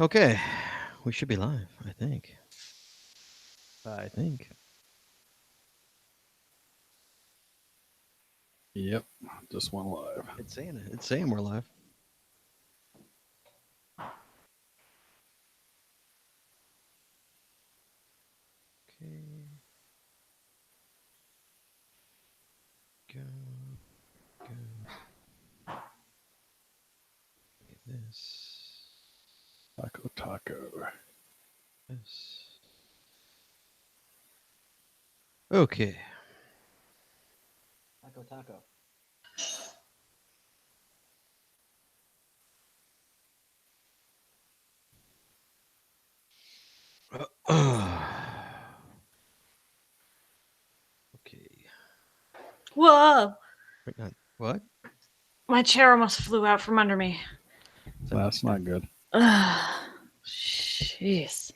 Okay, we should be live. I think. I think. Yep, just went live. It's saying it. It's saying we're live. Okay. Go. Go. Get this. Taco. This. Okay. Taco. Okay. Whoa! Wait, not, what? My chair almost flew out from under me. That's not good. Jeez.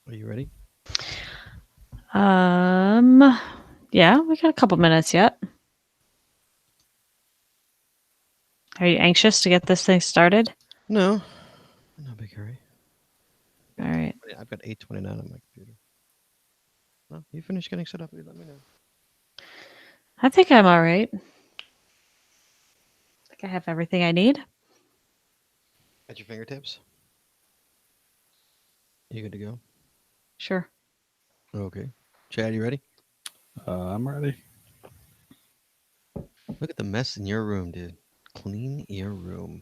Are you ready? Yeah, we got a couple minutes yet. Are you anxious to get this thing started? No. No big hurry. All right. I've got 8:29 on my computer. Well, you finish getting set up. You let me know. I think I'm all right. I think I have everything I need. At your fingertips. You good to go? Sure. Okay. Chad, you ready? I'm ready. Look at the mess in your room, dude. Clean your room.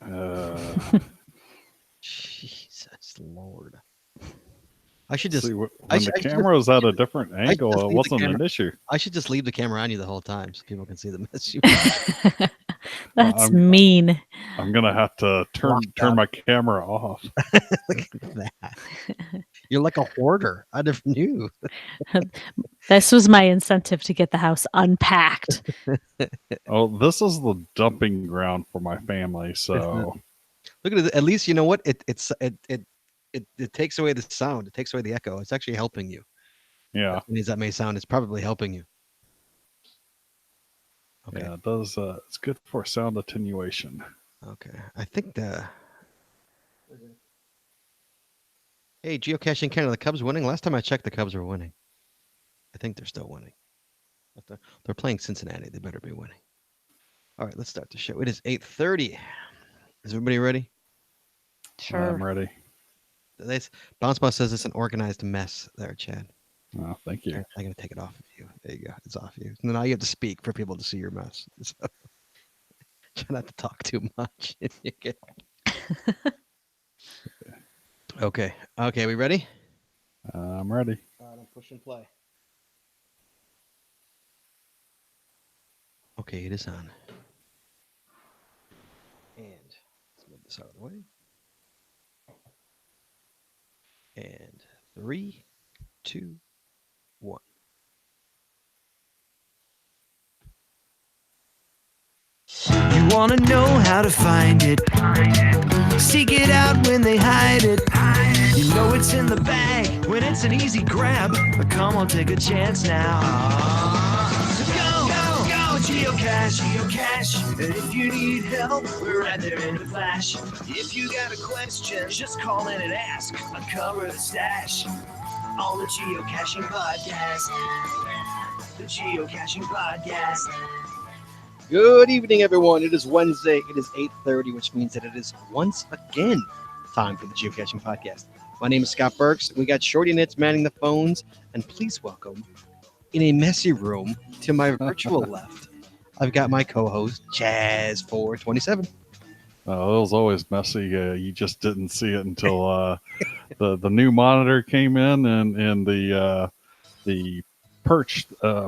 Jesus Lord. I should just See, when I the should just- camera was at a different just angle, it leave the wasn't an camera- issue. I should just leave the camera on you the whole time so people can see the mess you That's I'm- mean. I'm gonna have to turn my camera off. Look at that. You're like a hoarder. I never knew. This was my incentive to get the house unpacked. Oh, this is the dumping ground for my family. So Look at it. At least you know what? It takes away the sound. It takes away the echo. It's actually helping you. yeah, As that may sound, it's probably helping you. Okay. yeah, it does. It's good for sound attenuation. Okay. I think the. Hey, Geocaching Canada, the Cubs winning? Last time I checked, the Cubs were winning. I think they're still winning. But they're playing Cincinnati. They better be winning. All right, let's start the show. It is 8:30. Is everybody ready? Sure. I'm ready. Bounce Boss says it's an organized mess there, Chad. Oh, thank you. I'm going to take it off of you. There you go. It's off you. Now you have to speak for people to see your mess. So, try not to talk too much. Okay. Okay, we ready? I'm ready. All right, I'm pushing play. Okay, it is on. And let's move this out of the way. And 3, 2, 1. You wanna know how to find it. Seek it out when they hide it. You know it's in the bag when it's an easy grab. But come on, take a chance now. So go, geocache. And if you need help, we're right there in a flash. If you got a question, just call in and ask. Uncover the stash on the Geocaching Podcast. The Geocaching Podcast. Good evening, everyone. It is Wednesday. It is 8:30, which means that it is once again time for the Geocaching Podcast. My name is Scott Burks. We got Shorty Knits manning the phones, and please welcome, in a messy room to my virtual left, I've got my co-host Jazz427. Oh, it was always messy. You just didn't see it until the new monitor came in and the perch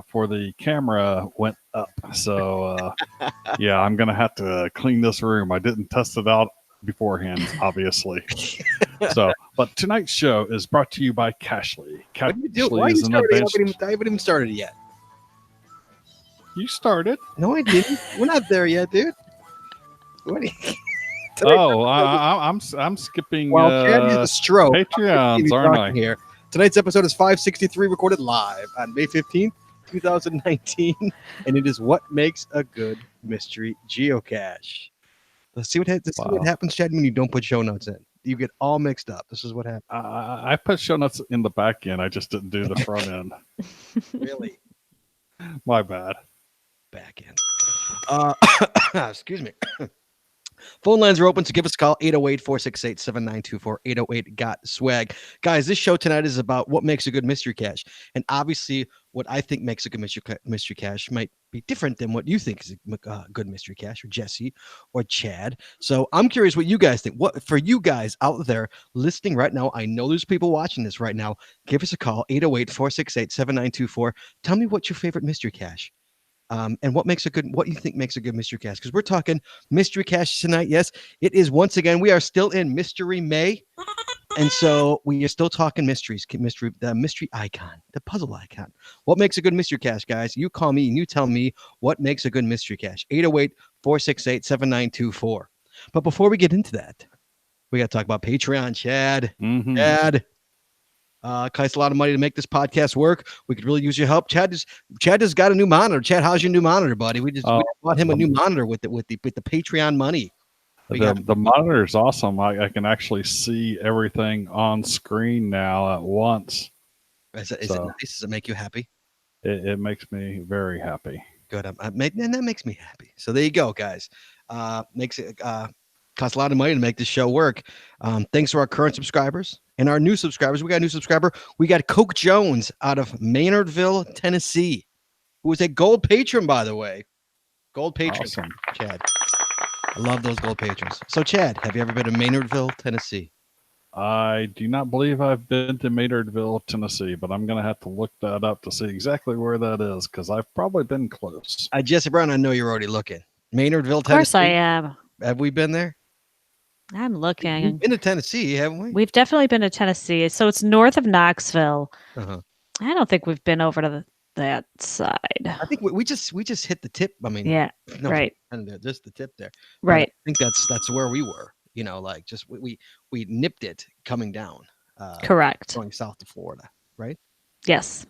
for the camera went up. So yeah, I'm gonna have to clean this room. I didn't test it out beforehand, obviously. So, but tonight's show is brought to you by Cashly. What do you do? Cashly Why are you is an starting? advanced. I haven't even started it yet. You started. No, I didn't. We're not there yet, dude. What are you... Oh, I'm skipping While Chad has a stroke, Patreons, I'm aren't I? talking here. Tonight's episode is 563, recorded live on May 15th, 2019, and it is what makes a good mystery geocache. Let's see what Wow. happens, Chad, when you don't put show notes in. You get all mixed up. This is what happens. I put show notes in the back end. I just didn't do the front end. Really, My bad. back end. Excuse me. Phone lines are open, so give us a call, 808-468-7924, 808-GOT-SWAG. Guys, this show tonight is about what makes a good mystery cache. And obviously, what I think makes a good mystery cache might be different than what you think is a good mystery cache, or Jesse, or Chad. So I'm curious what you guys think. What for you guys out there listening right now, I know there's people watching this right now. Give us a call, 808-468-7924. Tell me what's your favorite mystery cache. And what you think makes a good mystery cache? Because we're talking mystery cache tonight. Yes, it is. Once again, we are still in Mystery May, and so we are still talking mysteries, the mystery icon, the puzzle icon. What makes a good mystery cache, guys? You call me and you tell me what makes a good mystery cache. 808-468-7924. But before we get into that, we got to talk about Patreon, Chad. Mhm. Chad. Costs a lot of money to make this podcast work. We could really use your help. Chad has got a new monitor. Chad, how's your new monitor, buddy? We just bought him a new monitor with the Patreon money. The monitor is awesome. I can actually see everything on screen now at once. Is it nice? Does it make you happy? It makes me very happy. Good. And that makes me happy. So there you go, guys. Makes it costs a lot of money to make this show work. Thanks to our current subscribers and our new subscribers. We got a new subscriber. We got Coke Jones out of Maynardville, Tennessee, who is a gold patron, by the way. Gold patron, Awesome. Chad. I love those gold patrons. So, Chad, have you ever been to Maynardville, Tennessee? I do not believe I've been to Maynardville, Tennessee, but I'm going to have to look that up to see exactly where that is, because I've probably been close. Jesse Brown, I know you're already looking. Maynardville, Tennessee. Of course I am. Have we been there? I'm looking. We've been to Tennessee, haven't we? We've definitely been to Tennessee. So it's north of Knoxville. Uh-huh. I don't think we've been over to that side. I think we just hit the tip. I mean, Yeah, no, right. Just the tip there. Right. I think that's where we were. You know, like just we nipped it coming down. Correct. Going south to Florida, right? Yes.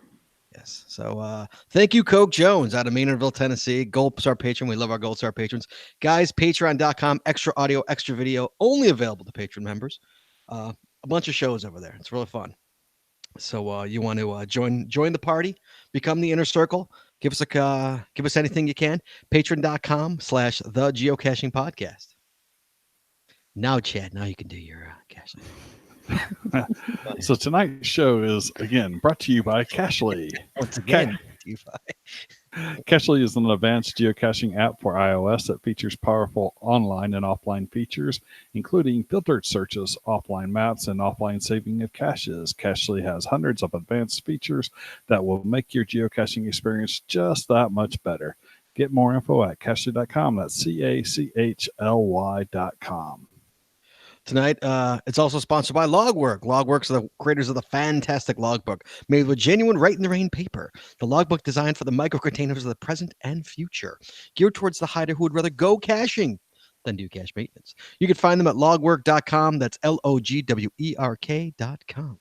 Yes. So thank you, Coke Jones out of Maynardville, Tennessee. Gold Star patron. We love our Gold Star patrons. Guys, patreon.com, extra audio, extra video, only available to patron members. A bunch of shows over there. It's really fun. So you want to join the party, become the inner circle, give us anything you can. Patreon.com/the Geocaching Podcast. Now, Chad, now you can do your caching. So tonight's show is, again, brought to you by Cachely. Once again, Cachely is an advanced geocaching app for iOS that features powerful online and offline features, including filtered searches, offline maps, and offline saving of caches. Cachely has hundreds of advanced features that will make your geocaching experience just that much better. Get more info at cachely.com. That's CACHLY.com. Tonight, it's also sponsored by Logwork. Logworks are the creators of the fantastic logbook, made with genuine write-in-the-rain paper. The logbook designed for the micro-containers of the present and future, geared towards the hider who would rather go caching than do cache maintenance. You can find them at logwork.com. That's LOGWERK.com.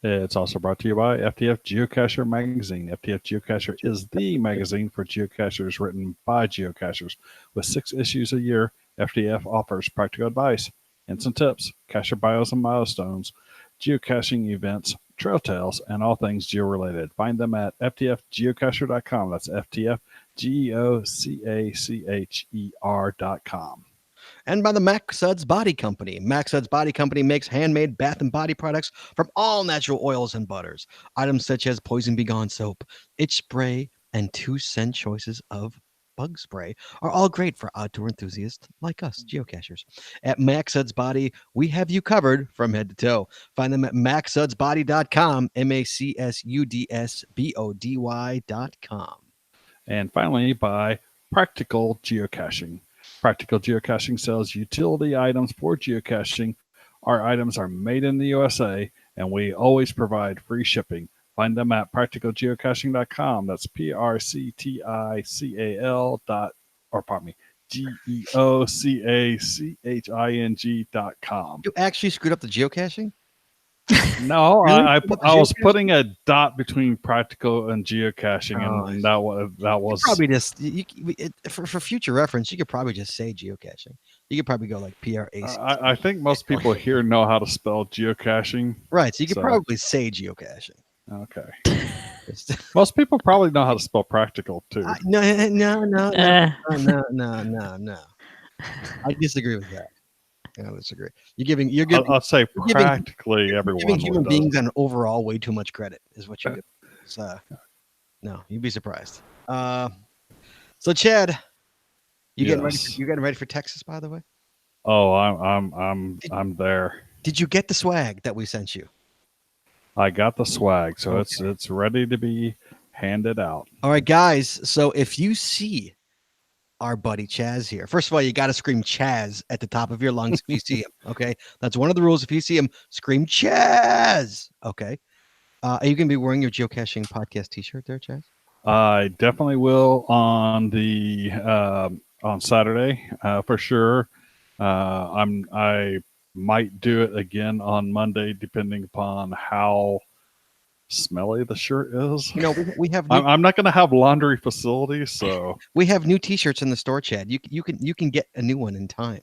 It's also brought to you by FTF Geocacher Magazine. FTF Geocacher is the magazine for geocachers written by geocachers. With 6 issues a year, FTF offers practical advice, instant tips, cacher bios and milestones, geocaching events, trail tales, and all things geo-related. Find them at ftfgeocacher.com. That's ftfgeocacher.com. And by the Mac Suds Body Company. Mac Suds Body Company makes handmade bath and body products from all natural oils and butters. Items such as Poison Be Gone soap, itch spray, and 2-cent choices of bug spray are all great for outdoor enthusiasts like us, geocachers. At Mac Suds Body, we have you covered from head to toe. Find them at macsudsbody.com, MACSUDSBODY.com. And finally, by Practical Geocaching. Practical Geocaching sells utility items for geocaching. Our items are made in the USA, and we always provide free shipping. Find them at practicalgeocaching.com. That's GEOCACHING.com. You actually screwed up the geocaching? No, Really? I was putting a dot between practical and geocaching, and that was Probably just for future reference. You could probably just say geocaching. You could probably go like PRAC. I think most people here know how to spell geocaching. Right, so you could probably say geocaching. Okay. Most people probably know how to spell practical too. No. I disagree with that. I disagree. You're giving. I'll say practically everyone. Giving human beings an overall way too much credit is what you're doing. So, no, you'd be surprised. So Chad, you getting ready? You getting ready for Texas, by the way? Oh, I'm there. Did you get the swag that we sent you? I got the swag, so it's ready to be handed out. All right, guys. So if you see our buddy Chaz here, first of all, you got to scream Chaz at the top of your lungs if you see him. Okay, that's one of the rules. If you see him, scream Chaz. Okay. Are you gonna be wearing your Geocaching Podcast T-shirt there, Chaz? I definitely will on the on Saturday for sure. I might do it again on Monday, depending upon how smelly the shirt is. You know, we have. I'm not going to have laundry facilities, so we have new T-shirts in the store, Chad. You can get a new one in time.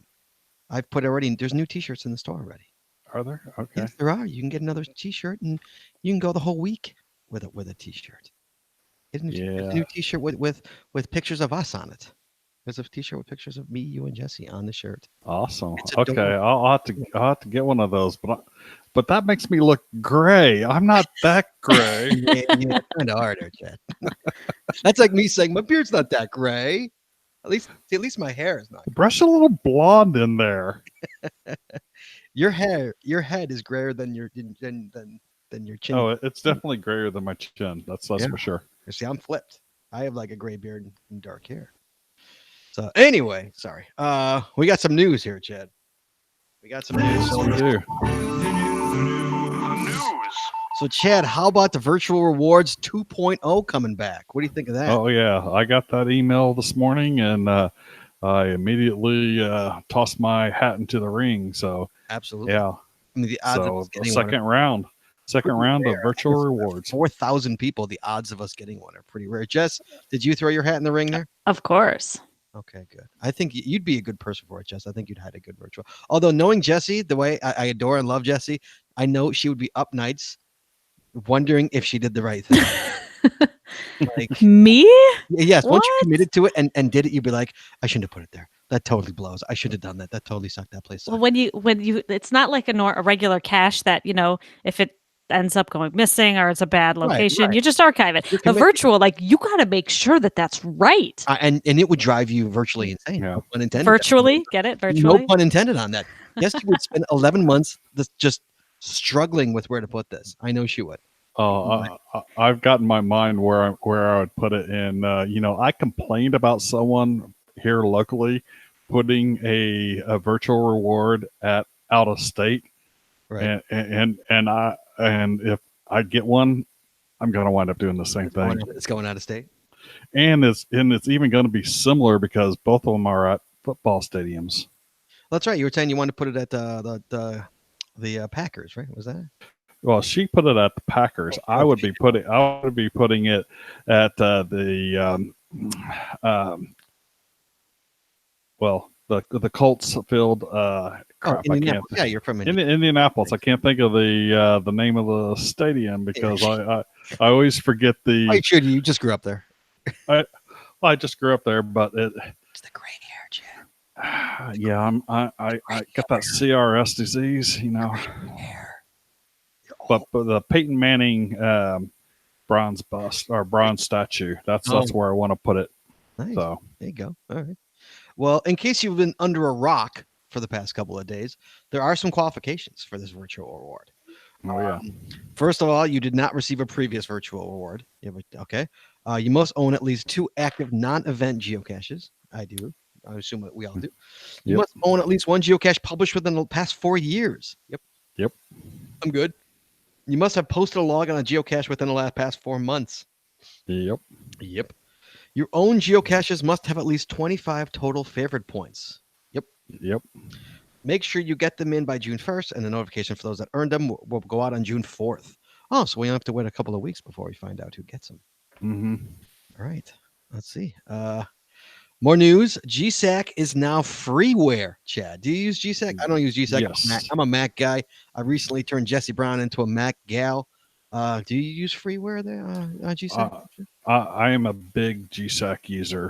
I've put already. There's new T-shirts in the store already. Are there? Okay. Yes, there are. You can get another T-shirt, and you can go the whole week with a T-shirt. Isn't it? There's a new T-shirt with pictures of us on it. There's a T-shirt with pictures of me, you, and Jesse on the shirt. Awesome. Okay, I'll have to get one of those, but that makes me look gray. I'm not that gray. yeah, kind of harder, Chad. That's like me saying my beard's not that gray. At least my hair is not. Brush a little blonde in there. Your head is grayer than your chin. Oh, it's definitely grayer than my chin. That's for sure. You see, I'm flipped. I have like a gray beard and dark hair. So anyway, sorry. We got some news here, Chad. We got some news. Yes, we do. So Chad, how about the virtual rewards 2.0 coming back? What do you think of that? Oh yeah, I got that email this morning, and I immediately tossed my hat into the ring. So absolutely, yeah. I mean, the odds the second round of virtual rewards. 4,000 people. The odds of us getting one are pretty rare. Jess, did you throw your hat in the ring there? Of course. Okay, good. I think you'd be a good person for it, Jess. I think you'd had a good virtual. Although knowing Jessie, the way I adore and love Jessie, I know she would be up nights wondering if she did the right thing. Like, me? Yes. What? Once you committed to it and did it, you'd be like, I shouldn't have put it there. That totally blows. I should have done that. That totally sucked. That place sucked. Well, when you, it's not like a regular cache that, if it ends up going missing or it's a bad location, you just archive it. The virtual, like, you got to make sure that that's right. And it would drive you virtually insane. Yeah. No pun intended. Virtually, get it? Virtually. No pun intended on that. Yes, she would spend 11 months just struggling with where to put this. I know she would. Oh, I've got in my mind where I would put it in. I complained about someone here locally putting a virtual reward at out of state, right? And if I get one, I'm going to wind up doing the same thing. It's going out of state, and it's even going to be similar because both of them are at football stadiums. That's right. You were saying you wanted to put it at the Packers, right? Was that? Well, she put it at the Packers. I would be putting it at the Colts field. Indianapolis. Yeah, you're from Indianapolis. I can't think of the name of the stadium because I always forget the. Why should you just grew up there? I just grew up there, but it's the gray hair, Chad. Yeah, I got that CRS disease, Hair. But the Peyton Manning bronze bust or bronze statue, that's where I want to put it. Nice. So there you go. All right. Well, in case you've been under a rock for the past couple of days, there are some qualifications for this virtual reward. Oh yeah. First of all, you did not receive a previous virtual reward. Okay. You must own at least 2 active non-event geocaches. I do. I assume that we all do. You must own at least 1 geocache published within the past 4 years. Yep. I'm good. You must have posted a log on a geocache within the past 4 months. Yep. Your own geocaches must have at least 25 total favorite points. Yep. Make sure you get them in by June 1st, and the notification for those that earned them will go out on June 4th. Oh, so we have to wait a couple of weeks before we find out who gets them. Mm-hmm. All right. Let's see. More news. GSAC is now freeware. Chad, do you use GSAC? I don't use GSAC. Yes. I'm a Mac guy. I recently turned Jesse Brown into a Mac gal. Do you use freeware there, GSAC? I am a big GSAC user,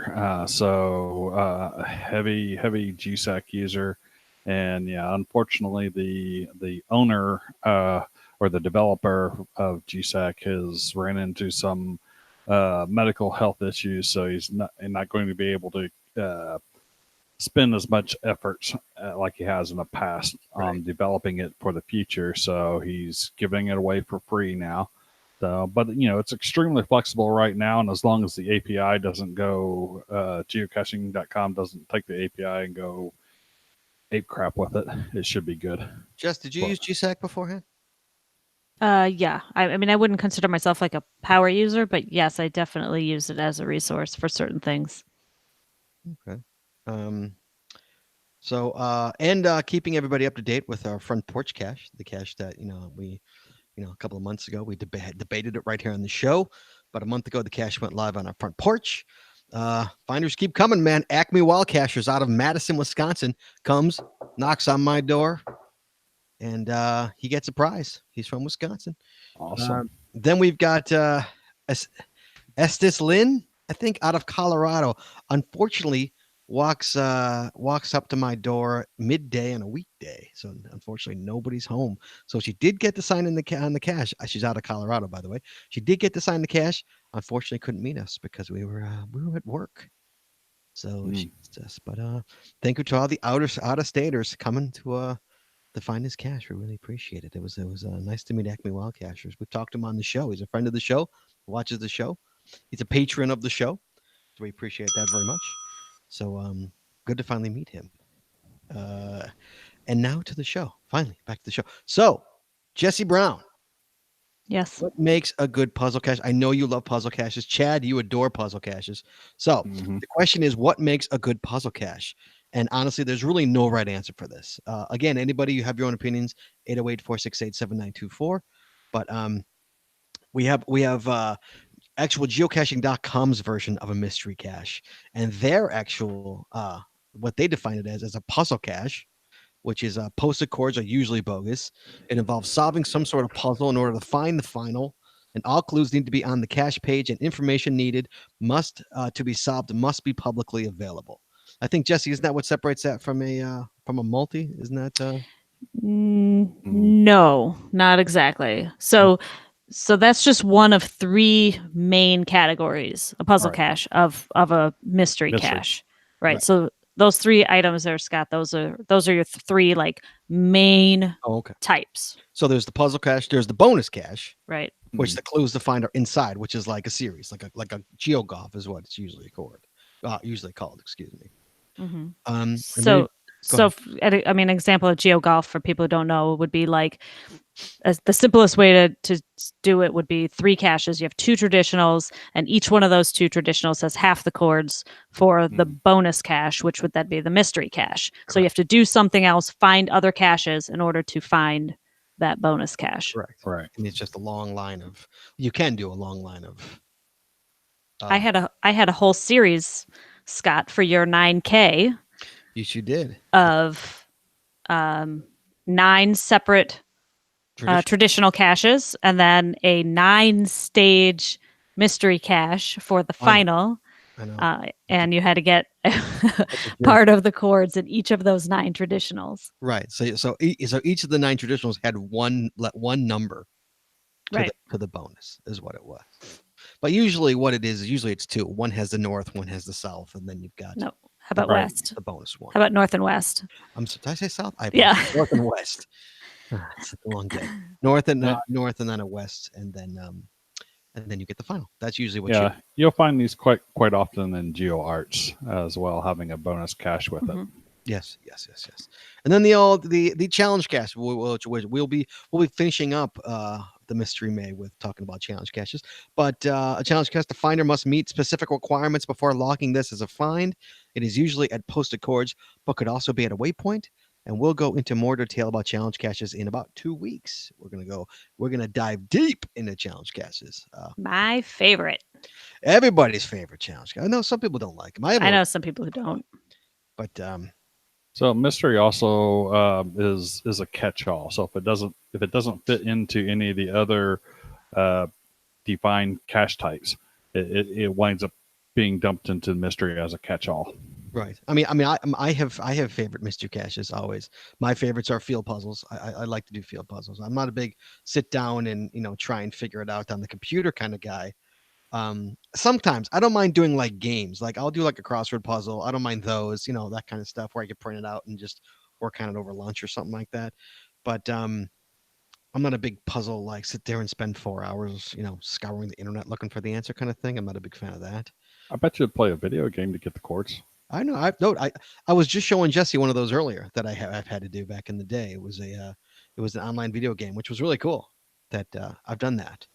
heavy GSAC user, and yeah, unfortunately, the owner or the developer of GSAC has ran into some medical health issues, so he's not going to be able to spend as much effort like he has in the past on developing it for the future. So he's giving it away for free now. But it's extremely flexible right now, and as long as the API doesn't go, geocaching.com doesn't take the API and go ape crap with it, it should be good. Jess, did you use GSAC beforehand? Yeah. I mean, I wouldn't consider myself like a power user, but yes, I definitely use it as a resource for certain things. Okay. Keeping everybody up to date with our front porch cache, the cache that we a couple of months ago we debated it right here on the show. About a month ago, the cache went live on our front porch. Finders keep coming, man. Acme Wild Cachers out of Madison, Wisconsin comes, knocks on my door, and he gets a prize. He's from Wisconsin. Awesome. Then we've got Estes Lynn, I think, out of Colorado. Unfortunately, walks up to my door midday on a weekday. So unfortunately, nobody's home. So she did get to sign in on the cache. She's out of Colorado, by the way. She did get to sign the cache. Unfortunately, couldn't meet us because we were at work. So she missed us. But thank you to all the out of staters coming to find his cache. We really appreciate it. It was nice to meet Acme Wild Cachers. We talked to him on the show. He's a friend of the show. Watches the show. He's a patron of the show. So we appreciate that very much. So good to finally meet him. And now to the show. Finally, back to the show. So, Jesse Brown. Yes. What makes a good puzzle cache? I know you love puzzle caches. Chad, you adore puzzle caches. So the question is, what makes a good puzzle cache? And honestly, there's really no right answer for this. Again, anybody, you have your own opinions, 808-468-7924. But we have actual geocaching.com's version of a mystery cache, and their actual what they define it as a puzzle cache, which is posted chords are usually bogus. It involves solving some sort of puzzle in order to find the final, and all clues need to be on the cache page, and information needed to be solved must be publicly available. I think, Jesse, isn't that what separates that from a multi? Isn't that No, not exactly. So that's just one of three main categories, a puzzle cache of a mystery cache. Right. So those three items there, Scott, those are your three like main types. So there's the puzzle cache, there's the bonus cache, right? Which the clues to find are inside, which is like a series, like a GeoGolf is what it's usually called. Excuse me. Mm-hmm. I mean, an example of GeoGolf for people who don't know would be like the simplest way to do it would be three caches. You have two traditionals, and each one of those two traditionals has half the chords for the bonus cache, which would then be the mystery cache. Correct. So you have to do something else, find other caches in order to find that bonus cache. Right. And it's just a long line of. You can do a long line of. I had a whole series, Scott, for your 9K. Yes, you did. Of 9 separate traditional caches, and then a 9-stage mystery cache for the final. I know. And you had to get part of the chords in each of those 9 traditionals. Right. So each of the 9 traditionals had one number to the bonus is what it was. But usually what it is it's 2. One has the north, one has the south, and then you've got how about west? The bonus one. How about north and west? Did I say south? North and west. It's a long day. North and then a west, and then you get the final. That's usually what you'll find these quite often in GeoArts as well, having a bonus cache with it. Yes. And then the challenge cache, which we'll be finishing up the Mystery May with talking about challenge caches. But a challenge cache, the finder must meet specific requirements before logging this as a find. It is usually at posted chords, but could also be at a waypoint. and we'll go into more detail about challenge caches in about 2 weeks. We're gonna dive deep into challenge caches. My favorite. Everybody's favorite challenge. I know some people don't like them. I know some people who don't. But so mystery also is a catch-all. So if it doesn't fit into any of the other defined cache types, it winds up being dumped into mystery as a catch-all. Right. I have favorite mystery caches always. My favorites are field puzzles. I like to do field puzzles. I'm not a big sit down and try and figure it out on the computer kind of guy. Sometimes I don't mind doing like games. Like I'll do like a crossword puzzle. I don't mind those, that kind of stuff where I could print it out and just work on it over lunch or something like that. But I'm not a big puzzle, like sit there and spend 4 hours, scouring the internet looking for the answer kind of thing. I'm not a big fan of that. I bet you'd play a video game to get the chords. I know. I was just showing Jesse one of those earlier that I've had to do back in the day. It was an online video game, which was really cool. That I've done that.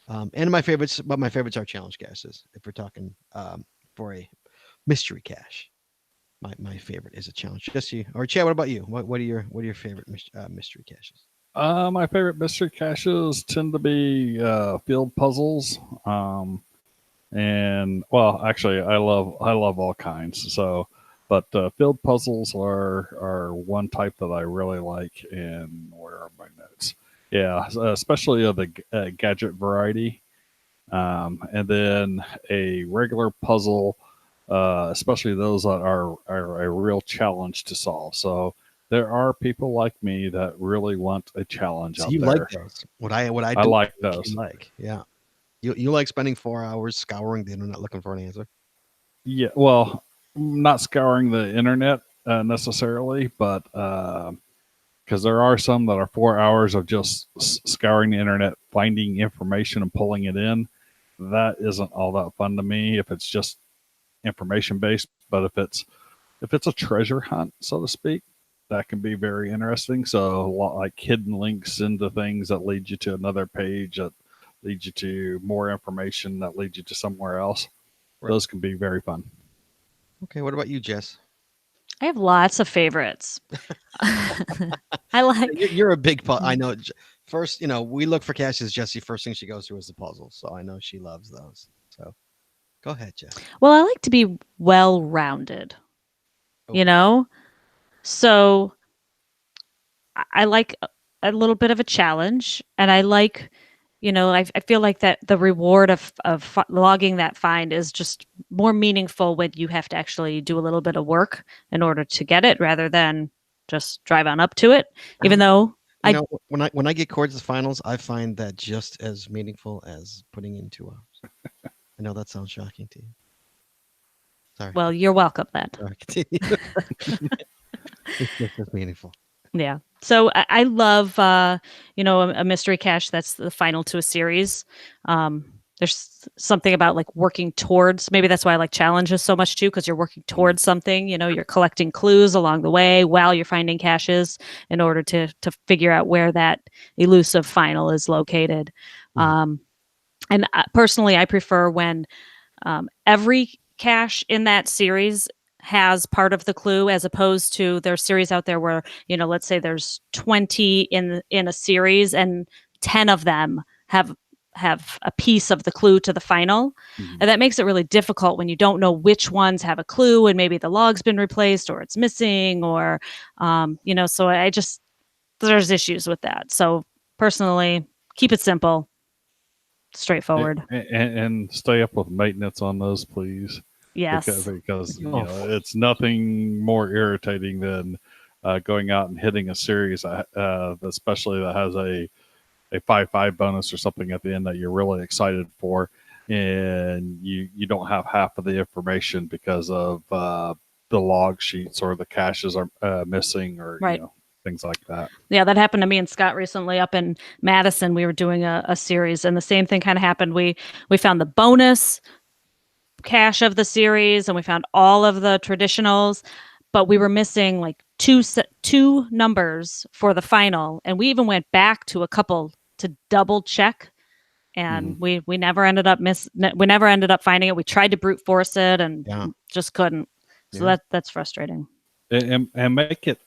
And my favorites are challenge caches. If we're talking for a mystery cache, my favorite is a challenge. Jesse or Chad, what about you? What are your favorite mystery caches? My favorite mystery caches tend to be field puzzles. And well, actually, I love all kinds. So, but field puzzles are one type that I really like. And where are my notes? Yeah, especially of the gadget variety, and then a regular puzzle, especially those that are a real challenge to solve. So there are people like me that really want a challenge out there. You like those? What I I like those. Yeah. You like spending 4 hours scouring the internet looking for an answer? Yeah, well, not scouring the internet necessarily, but because there are some that are 4 hours of just scouring the internet, finding information and pulling it in. That isn't all that fun to me if it's just information based. But if it's a treasure hunt, so to speak, that can be very interesting. So a lot like hidden links into things that lead you to another page that lead you to more information that leads you to somewhere else. Right. Those can be very fun. Okay, what about you, Jess? I have lots of favorites. I like. You're a big I know. First, we look for caches. Jessie, first thing she goes through is the puzzles, so I know she loves those. So, go ahead, Jess. Well, I like to be well-rounded. Oh. So I like a little bit of a challenge, and I like. I feel like that the reward of logging that find is just more meaningful when you have to actually do a little bit of work in order to get it, rather than just drive on up to it. Even though when I get chords as finals, I find that just as meaningful as putting in 2 hours. I know that sounds shocking to you. Sorry. Well, you're welcome then. Sorry, continue. It's just as meaningful. Yeah. So I love, a mystery cache that's the final to a series. There's something about like working towards, maybe that's why I like challenges so much too, because you're working towards something, you're collecting clues along the way while you're finding caches in order to figure out where that elusive final is located. Mm-hmm. And personally, I prefer when every cache in that series has part of the clue, as opposed to there's series out there where, let's say there's 20 in a series and 10 of them have a piece of the clue to the final. Mm-hmm. And that makes it really difficult when you don't know which ones have a clue and maybe the log's been replaced or it's missing or, so there's issues with that. So personally, keep it simple, straightforward. And stay up with maintenance on those, please. Yes, because it's nothing more irritating than going out and hitting a series, especially that has a 5/5 bonus or something at the end that you're really excited for, and you don't have half of the information because of the log sheets or the caches are missing or right. Things like that. Yeah, that happened to me and Scott recently up in Madison. We were doing a series, and the same thing kind of happened. We found the bonus cache of the series and we found all of the traditionals, but we were missing like two numbers for the final, and we even went back to a couple to double check, and we never ended up finding it. We tried to brute force it and just couldn't. So that's frustrating. And make it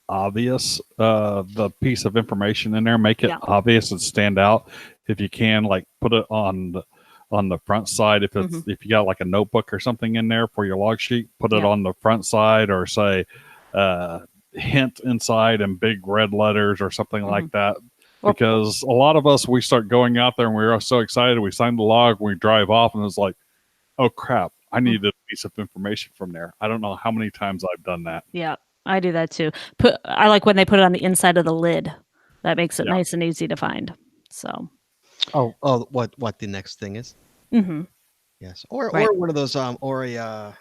obvious, the piece of information in there. Make it obvious and stand out. If you can, like put it on the front side. If it's if you got like a notebook or something in there for your log sheet, put it on the front side, or say hint inside in big red letters or something like that. Because a lot of us, we start going out there and we're so excited. We sign the log, we drive off, and it's like, oh crap, I needed a piece of information from there. I don't know how many times I've done that. Yeah, I do that too. I like when they put it on the inside of the lid. That makes it nice and easy to find. So. Oh, what the next thing is? Yes, or one of those or a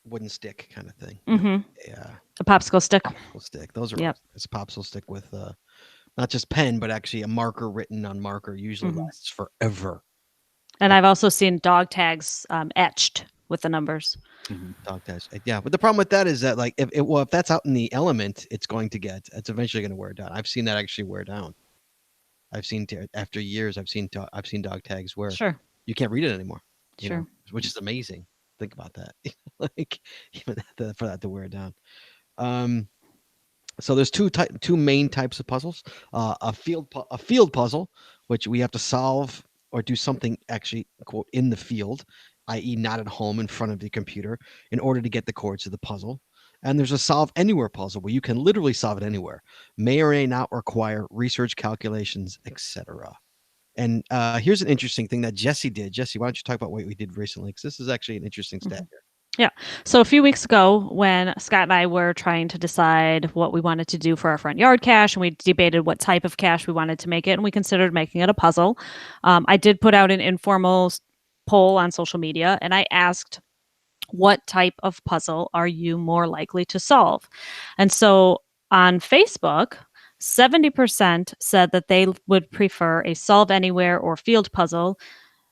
wooden stick kind of thing. Yeah, a popsicle stick. Those are it's a popsicle stick with not just pen, but actually a marker written on marker. Usually lasts forever. And I've also seen dog tags etched with the numbers. Dog tags, yeah. But the problem with that is that like if that's out in the element, it's eventually going to wear down. I've seen that actually wear down. I've seen after years. I've seen dog tags where you can't read it anymore. You know, which is amazing. Think about that. Like even for that to wear down. So there's two main types of puzzles. A field puzzle, which we have to solve or do something actually quote in the field, i.e. not at home in front of the computer, in order to get the chords of the puzzle. And there's a solve anywhere puzzle where you can literally solve it anywhere. May or may not require research, calculations, etc. And here's an interesting thing that Jesse did. Jesse, why don't you talk about what we did recently? Because this is actually an interesting stat here. Yeah. So a few weeks ago, when Scott and I were trying to decide what we wanted to do for our front yard cache, and we debated what type of cache we wanted to make it, and we considered making it a puzzle, I did put out an informal poll on social media, and I asked, what type of puzzle are you more likely to solve? And so on Facebook, 70% said that they would prefer a solve anywhere or field puzzle,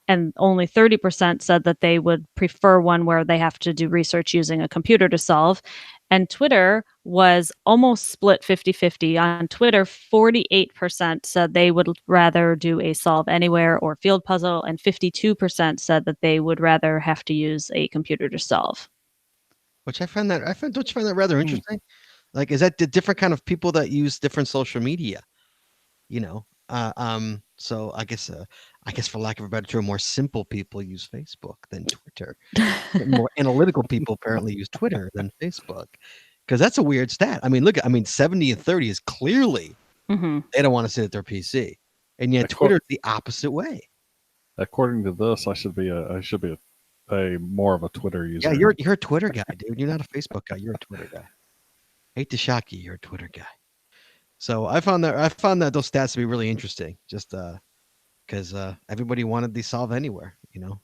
and only 30% said that they would prefer one where they have to do research using a computer to solve. And Twitter was almost split 50-50. On Twitter, 48% said they would rather do a solve anywhere or field puzzle, and 52% said that they would rather have to use a computer to solve. Which don't you find that rather interesting? Like, is that the different kind of people that use different social media? You know, so I guess for lack of a better term, more simple people use Facebook than Twitter. More analytical people apparently use Twitter than Facebook, because that's a weird stat. I mean, 70 and 30 is clearly they don't want to sit at their PC, and yet Twitter's the opposite way. According to this, I should be a more of a Twitter user. Yeah, you're a Twitter guy, dude. You're not a Facebook guy. You're a Twitter guy. Hate to shock you, you're a Twitter guy. So I found that those stats to be really interesting, just because everybody wanted the solve anywhere, you know,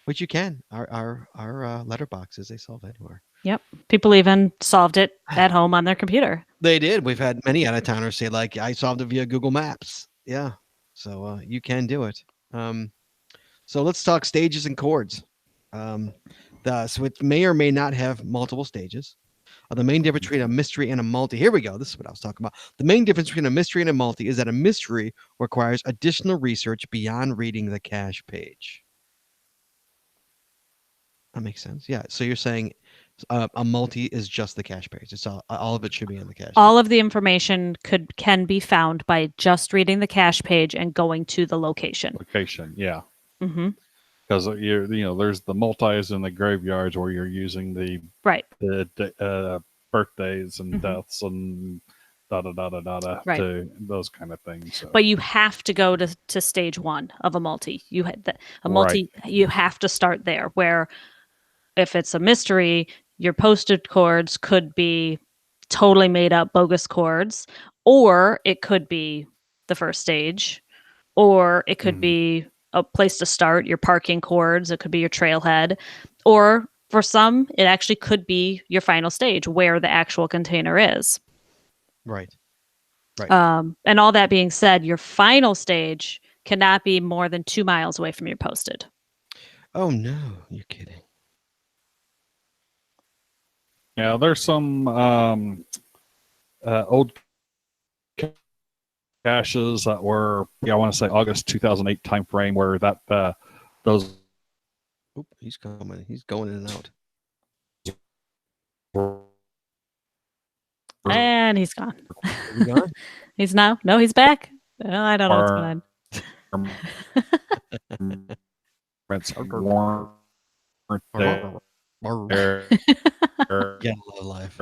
which you can. Our letterboxes, they solve anywhere. Yep, people even solved it at home on their computer. They did. We've had many out of towners say like, I solved it via Google Maps. Yeah, so you can do it. So let's talk stages and chords. So it may or may not have multiple stages. The main difference between a mystery and a multi. Here we go. This is what I was talking about. The main difference between a mystery and a multi is that a mystery requires additional research beyond reading the cache page. That makes sense. Yeah. So you're saying a multi is just the cache page. It's all of it should be on the cache. All of the information can be found by just reading the cache page and going to the location. Yeah. Because there's the multis in the graveyards where you're using the birthdays and deaths and to those kind of things. So. But you have to go to stage one of a multi. You have to start there. Where if it's a mystery, your posted chords could be totally made up bogus chords, or it could be the first stage, or it could be a place to start, your parking chords. It could be your trailhead, or for some, it actually could be your final stage where the actual container is. Right. And all that being said, your final stage cannot be more than 2 miles away from your posted. Oh no, you're kidding. Yeah, there's some old caches that were, I want to say August 2008 timeframe where those. Oop, he's coming. He's going in and out. And he's gone. Is he gone? He's now? No, he's back. Well, I don't know what's going on. It's warm. Get a little life.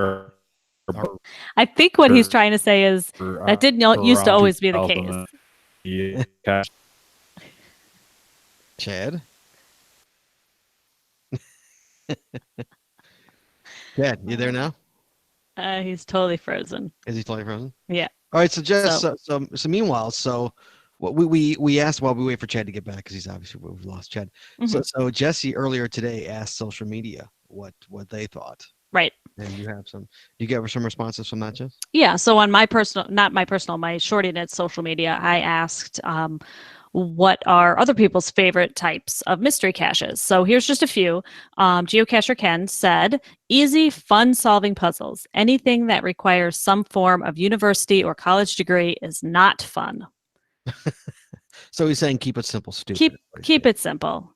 I think what he's trying to say is that didn't used to always be the case. Yeah. Chad? Chad, you there now? He's totally frozen. Is he totally frozen? Yeah. All right. So, Jess. So meanwhile, what we asked while we wait for Chad to get back, because he's obviously we've lost Chad. Mm-hmm. So Jesse earlier today asked social media what they thought. Right. And you have some. You get some responses from that, Jess? Yeah. So on my Shorty Knit social media, I asked what are other people's favorite types of mystery caches. So here's just a few. Geocacher Ken said, easy, fun solving puzzles. Anything that requires some form of university or college degree is not fun. So he's saying keep it simple, stupid. Keep it simple.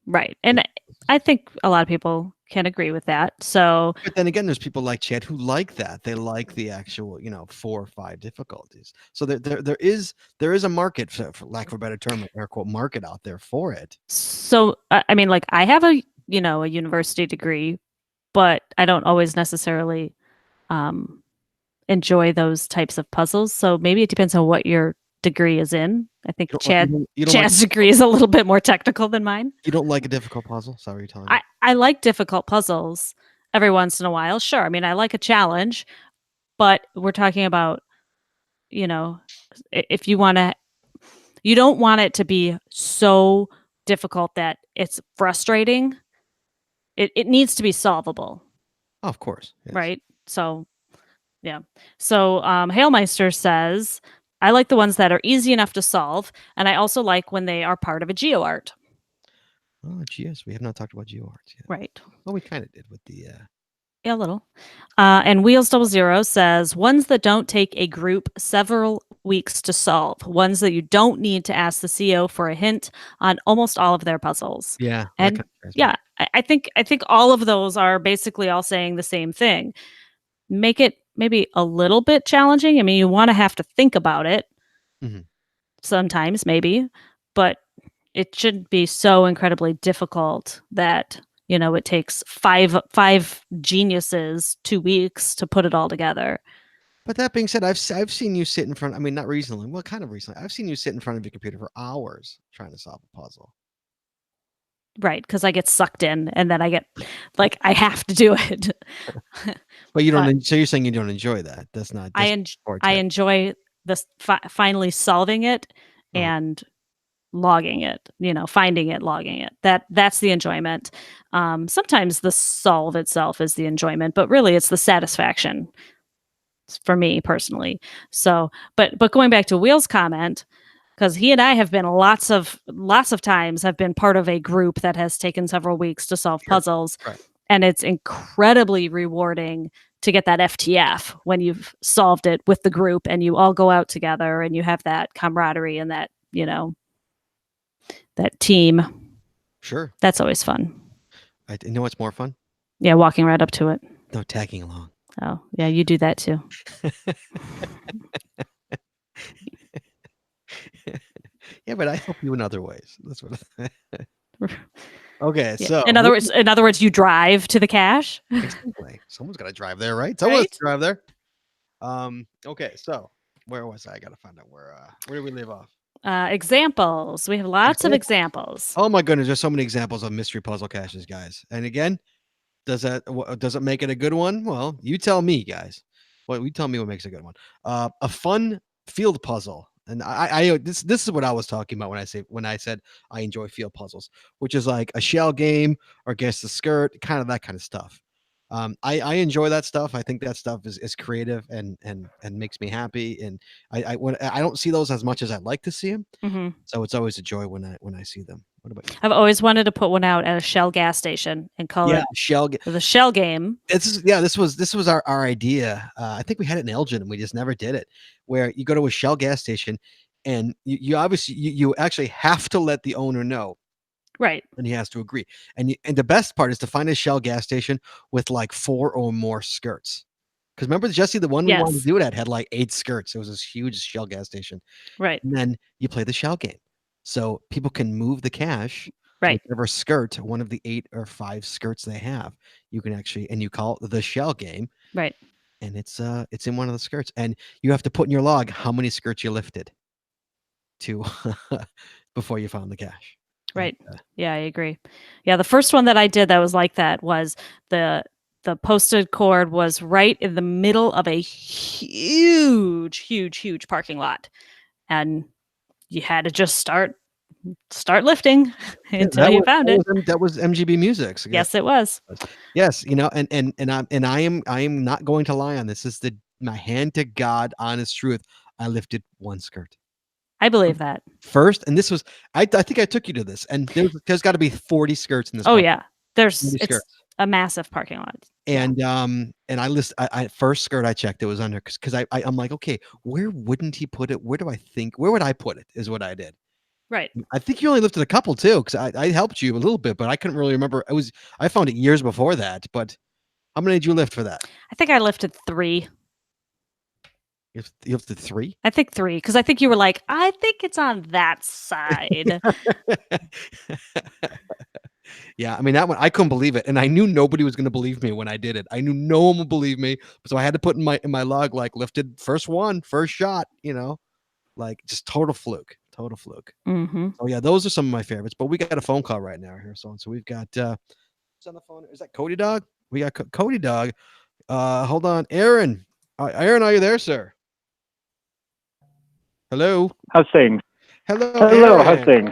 Right. And I think a lot of people can agree with that. So, but then again, there's people like Chad who like that. They like the actual, 4 or 5 difficulties. So there is a market, for lack of a better term, air quote market out there for it. So I mean, like I have a university degree, but I don't always necessarily enjoy those types of puzzles. So maybe it depends on what your degree is in. I think Chad's degree is a little bit more technical than mine. You don't like a difficult puzzle? Sorry, you're telling me. I like difficult puzzles every once in a while. Sure. I mean, I like a challenge, but we're talking about, if you don't want it to be so difficult that it's frustrating. It needs to be solvable. Oh, of course. Yes. Right. So, yeah. So, Hailmeister says, I like the ones that are easy enough to solve, and I also like when they are part of a GeoArt. Oh, yes, we have not talked about GeoArts yet. Right. Well, we kind of did with the. Yeah, a little. And Wheels 00 says ones that don't take a group several weeks to solve. Ones that you don't need to ask the CO for a hint on almost all of their puzzles. Yeah. And yeah, I think all of those are basically all saying the same thing. Make it maybe a little bit challenging. I mean, you want to have to think about it sometimes, maybe, but it shouldn't be so incredibly difficult that it takes five geniuses 2 weeks to put it all together. But that being said, I've seen you sit in front. I mean, not recently. Well, kind of recently. I've seen you sit in front of your computer for hours trying to solve a puzzle. Right, because I get sucked in, and then I get I have to do it. But you don't. So you're saying you don't enjoy that? That's not. I enjoy this finally solving it and logging it. Finding it, logging it. That's the enjoyment. Sometimes the solve itself is the enjoyment, but really it's the satisfaction for me personally. So, but going back to Wheel's comment. Because he and I have been lots of times have been part of a group that has taken several weeks to solve puzzles. Right. And it's incredibly rewarding to get that FTF when you've solved it with the group and you all go out together and you have that camaraderie and that, that team. Sure. That's always fun. You know what's more fun? Yeah, walking right up to it. No, tagging along. Oh, yeah, you do that too. Yeah, but I help you in other ways. That's what. Okay, yeah. so in other words, you drive to the cache. Exactly. Someone's got to drive there, right? Someone's drive there. Okay, so where was I? I got to find out where did we leave off? Examples. We have lots of examples. Oh my goodness, there's so many examples of mystery puzzle caches, guys. And again, does it make it a good one? Well, you tell me, guys. You tell me what makes a good one. A fun field puzzle. And this is what I was talking about when I said I enjoy field puzzles, which is like a shell game or guess the skirt, kind of that kind of stuff. I enjoy that stuff. I think that stuff is creative and makes me happy. And I don't see those as much as I'd like to see them. Mm-hmm. So it's always a joy when I see them. What about you? I've always wanted to put one out at a Shell gas station and call it the Shell game. This was our idea. I think we had it in Elgin and we just never did it. Where you go to a Shell gas station and you obviously you actually have to let the owner know Right. And he has to agree. And the best part is to find a Shell gas station with like 4 or more skirts. Because remember, Jesse, the one we wanted to do it at had like 8 skirts. It was this huge Shell gas station. Right. And then you play the Shell game. So people can move the cash to whichever skirt, one of the 8 or 5 skirts they have. You can actually, and you call it the Shell game. Right. And it's in one of the skirts. And you have to put in your log how many skirts you lifted to before you found the cash. Right. Yeah, I agree. Yeah, the first one that I did that was like that was the posted cord was right in the middle of a huge parking lot. And you had to just start lifting until you found it. That was MGB Music. So yes, it was. Yes, you know, and I am not going to lie on this. This is my hand to God honest truth. I lifted 1 skirt. I believe that. First, and this was I think I took you to this, and there's got to be 40 skirts in this. Oh yeah, it's a massive parking lot. And I first skirt I checked it was under because I'm like, okay, where wouldn't he put it? Where would I put it? Is what I did. Right. I think you only lifted a couple too, because I helped you a little bit, but I couldn't really remember. I found it years before that. But how many did you lift for that? I think I lifted 3. You lifted 3? I think 3, because I think you were like, I think it's on that side. Yeah, I mean that one I couldn't believe it, and I knew nobody was going to believe me when I did it. I knew no one would believe me, so I had to put in my log like lifted first shot, you know, like just total fluke. Mm-hmm. Oh yeah, those are some of my favorites. But we got a phone call right now here, so we've got who's on the phone? Is that Cody Dog? We got Cody Dog. Hold on, Aaron. Aaron, are you there, sir? Hello. How's things? Hello. Aaron. How's things?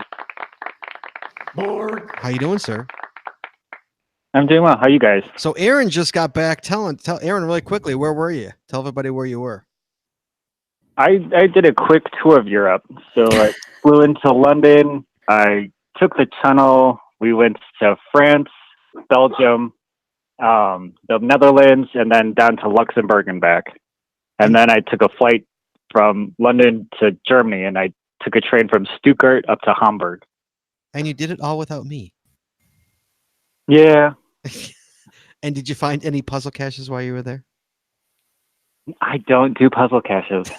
How you doing, sir? I'm doing well. How are you guys? So Aaron just got back. Tell Aaron really quickly, where were you? Tell everybody where you were. I did a quick tour of Europe. So I flew into London. I took the tunnel. We went to France, Belgium, the Netherlands, and then down to Luxembourg and back. And then I took a flight from London to Germany, and I took a train from Stuttgart up to Hamburg. And you did it all without me. Yeah. And did you find any puzzle caches while you were there? I don't do puzzle caches.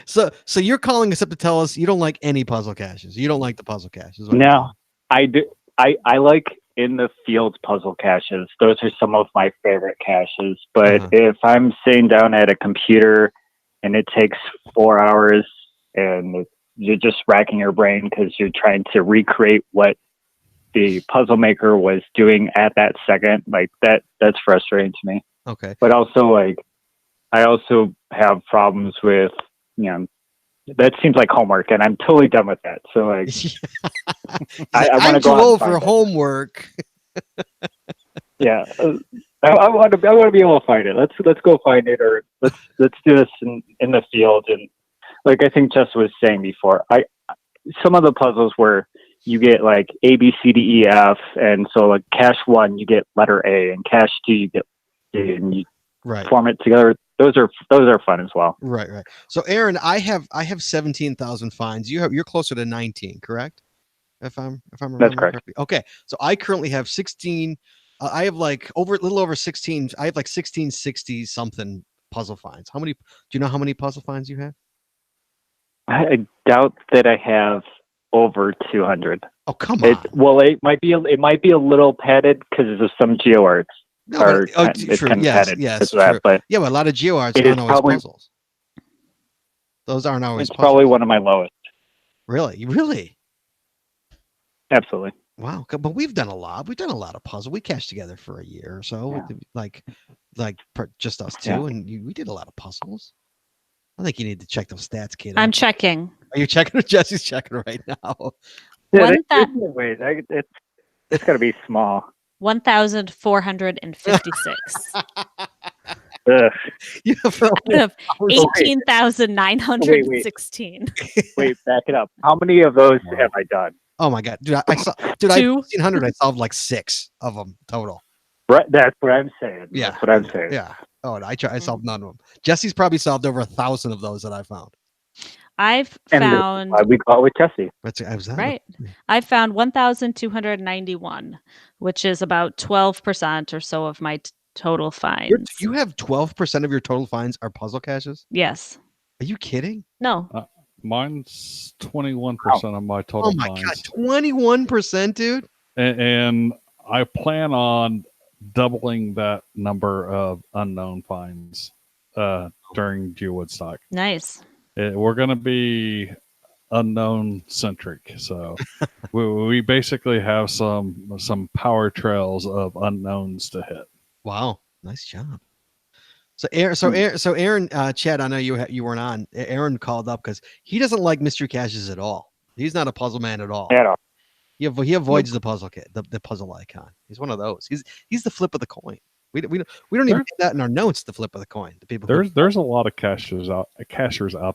So you're calling us up to tell us you don't like any puzzle caches. You don't like the puzzle caches. No, I do. I like in the field puzzle caches. Those are some of my favorite caches. But if I'm sitting down at a computer and it takes 4 hours and you're just racking your brain because you're trying to recreate what the puzzle maker was doing at that second, like that's frustrating to me. Okay. But also, like, I also have problems with, that seems like homework, and I'm totally done with that. So, like, I want to go. I'm too old for homework. Yeah, I want to be able to find it. Let's go find it, or let's do this in the field. And like I think Jess was saying before, some of the puzzles where you get like A, B, C, D, E, F, and so like cache 1 you get letter A, and cache 2 you get D, and you form it together. Those are fun as well. Right. So Aaron, I have 17,000 finds. You're closer to 19, correct? If I'm That's correct. Correctly. Okay. So I currently have 16. I have like a little over 16. I have like 1660 something puzzle finds. Do you know how many puzzle finds you have? I doubt that I have over 200. Oh, come on. It might be a little padded because of some GeoArts. No, it's true. kind of padded. Yes, true. That, but yeah, but a lot of GeoArts aren't always puzzles. Those aren't always. It's probably one of my lowest. Really. Absolutely. Wow, but we've done a lot. We've done a lot of puzzles. We cached together for a year or so, like just us two, and we did a lot of puzzles. I think you need to check those stats, Kate. I'm checking. Are you checking? Jesse's checking right now. Yeah, it's got to be small. 1,456. Out of 18,916. Wait, back it up. How many of those have I done? Oh my god, dude! I saw, dude, 1,500. I solved like 6 of them total. Right, that's what I'm saying. Yeah, that's what I'm saying. Yeah. Oh, I solved none of them. Jesse's probably solved over 1,000 of those that I found. I've And found we call it with Jesse. right. I found 1,291, which is about 12% or so of my total finds. You have 12% of your total finds are puzzle caches? Yes. Are you kidding? No. Mine's 21% of my total Oh my finds. God, 21%, dude. And I plan on doubling that number of unknown finds during GeoWoodstock. Nice. We're going to be unknown centric, so we basically have some power trails of unknowns to hit. Wow, nice job. So Aaron, Chad, I know you weren't on. Aaron called up because he doesn't like mystery caches at all. He's not a puzzle man at all. At all. He avoids the puzzle kit, the puzzle icon. He's one of those. He's the flip of the coin. We don't even get that in our notes. The flip of the coin. The people. There's a lot of cachers out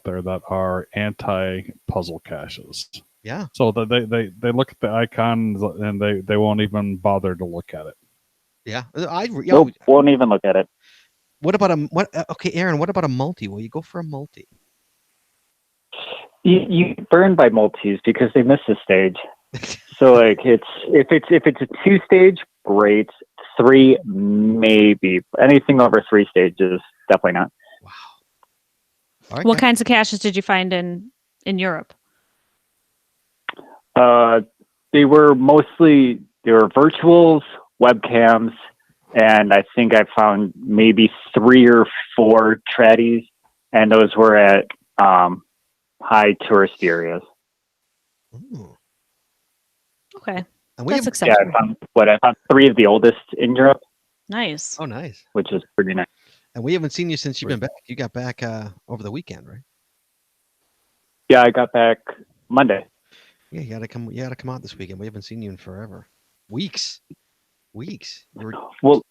there that are anti puzzle caches. Yeah. So they look at the icons and they won't even bother to look at it. Yeah. Won't even look at it. What about okay, Aaron, what about a multi? Will you go for a multi? You burn by multis because they miss a stage. So like if it's a 2-stage, great. 3, maybe. Anything over 3 stages, definitely not. Wow. All right, what kinds of caches did you find in Europe? They were virtuals, webcams, and I think I found maybe 3 or 4 tradies, and those were at high tourist areas. Ooh. Okay. And That's Yeah, acceptable. I found 3 of the oldest in Europe, Nice. Oh, nice. which is pretty nice. And we haven't seen you since you've been back. You got back over the weekend, right? Yeah, I got back Monday. Yeah, you gotta come out this weekend. We haven't seen you in forever. Weeks. Well,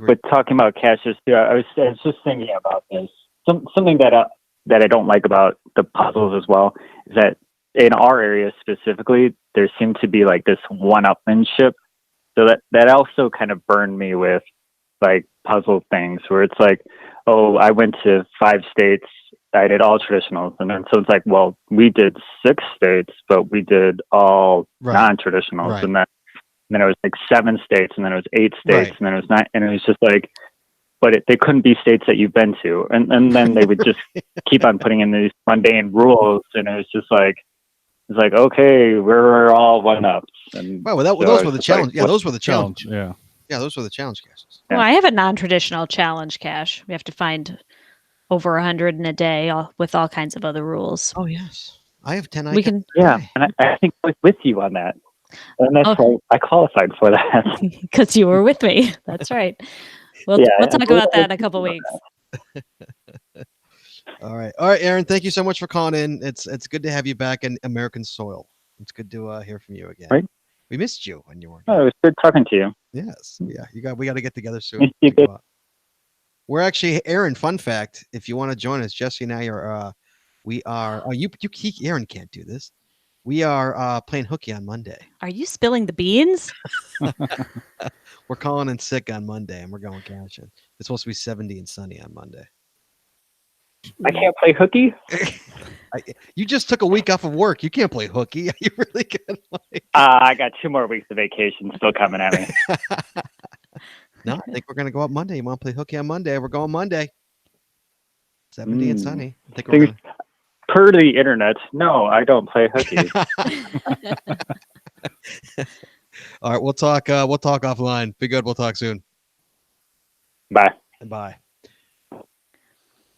but talking about caches too, I was just thinking about this. Something that I don't like about the puzzles as well is that in our area specifically, there seemed to be like this one-upmanship. So that also kind of burned me with like puzzle things where it's like, oh, I went to 5 states, I did all traditionals, and then so it's like, well, we did 6 states, but we did all non-traditionals, Right. and then it was like 7 states, and then it was 8 states, and then it was 9, and it was just like, but they couldn't be states that you've been to, and then they would just keep on putting in these mundane rules, and it was just like, it's like, okay, we're all one-ups. And well, those were the challenge. Yeah, those were the challenge. Yeah. Yeah, those were the challenge caches. Well, I have a non-traditional challenge cache. We have to find over 100 in a day, with all kinds of other rules. Oh yes, I have 10. We can, yeah, and I think I was with you on that, and that's why I qualified for that. because you were with me. That's right. We'll talk about that in a couple weeks. All right, Aaron. Thank you so much for calling in. It's good to have you back in American soil. It's good to hear from you again. Right. We missed you when you weren't. Oh, it was good talking to you. Yes. Yeah. We got to get together soon. We're actually, Aaron, fun fact, if you want to join us, Jesse and I are, Aaron can't do this. We are playing hooky on Monday. Are you spilling the beans? We're calling in sick on Monday and we're going caching. It's supposed to be 70 and sunny on Monday. I can't play hooky? You just took a week off of work. You can't play hooky. Are you really good? I got 2 more weeks of vacation still coming at me. No, I think we're going to go up Monday. You want to play hooky on Monday? We're going Monday. 70 and sunny. I think we're per the internet, no, I don't play hooky. All right, we'll talk offline. Be good. We'll talk soon. Bye. Bye.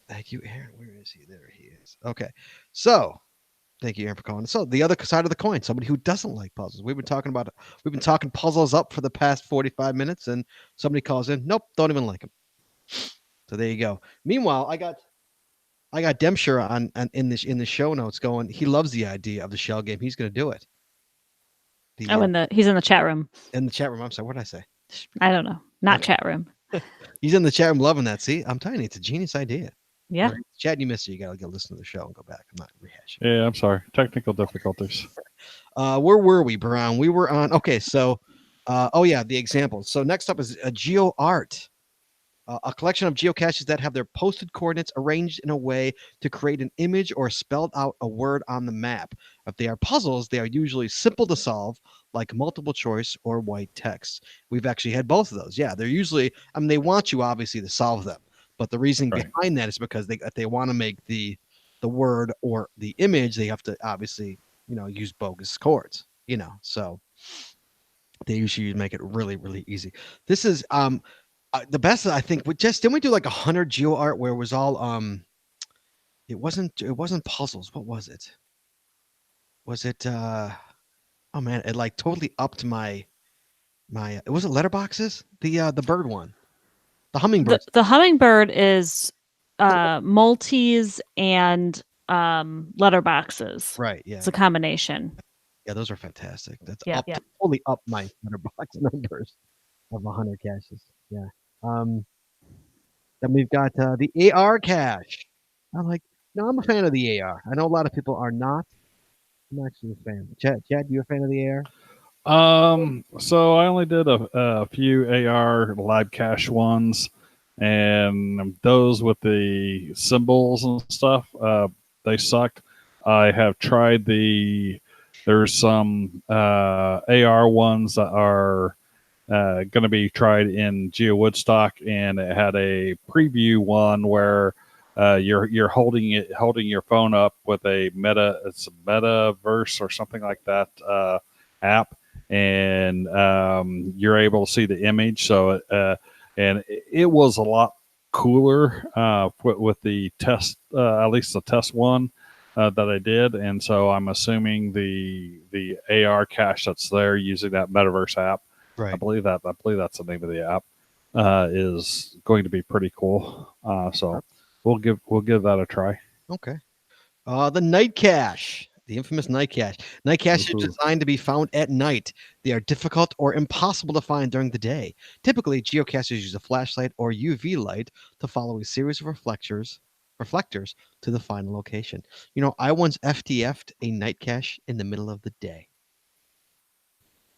Thank you, Aaron. Where is he? There he is. Okay. So thank you, Aaron, for calling. So the other side of the coin, somebody who doesn't like puzzles. We've been talking puzzles up for the past 45 minutes, and somebody calls in. Nope, don't even like them. So there you go. Meanwhile, I got Dempshire on in the show notes going. He loves the idea of the shell game. He's going to do it. He's in the chat room. In the chat room. I'm sorry. What did I say? I don't know. Not chat room. He's in the chat room loving that. See, I'm telling you, it's a genius idea. Yeah. Chad, you missed it. You got to go listen to the show and go back. I'm not rehashing. Yeah, I'm sorry. Technical difficulties. Where were we, Brown? We were on. Okay, so, the examples. So next up is a GeoArt. A collection of geocaches that have their posted coordinates arranged in a way to create an image or spelled out a word on the map. If they are puzzles, they are usually simple to solve, like multiple choice or white text. We've actually had both of those. Yeah, they're usually, they want you obviously to solve them, but the reason behind that is because if they want to make the word or the image, they have to obviously, use bogus chords, so they usually make it really, really easy. This is the best, I think. Didn't we do like 100 geo art where it was all it wasn't puzzles. What was it? Was it oh man, it like totally upped my it wasn't letterboxes? The bird one. The hummingbird. The hummingbird is multis and letterboxes. Right, yeah. It's a combination. Yeah, those are fantastic. That's Yeah, totally up my letterbox numbers of 100 caches. Yeah. Then we've got the AR cache. I'm a fan of the AR. I know a lot of people are not. I'm actually a fan. Chad, you a fan of the AR? So I only did a few AR live cache ones, and those with the symbols and stuff, they sucked. I have tried there's some AR ones that are going to be tried in Geo Woodstock, and it had a preview one where you're holding your phone up with it's a metaverse or something like that app, and you're able to see the image. So and it was a lot cooler with the test, at least the test one that I did, and so I'm assuming the AR cache that's there using that metaverse app. Right. I believe that's the name of the app. Is going to be pretty cool. So we'll give that a try. Okay. The night cache, the infamous night cache. Night cache is designed to be found at night. They are difficult or impossible to find during the day. Typically, geocachers use a flashlight or UV light to follow a series of reflectors to the final location. I once FTF'd a night cache in the middle of the day.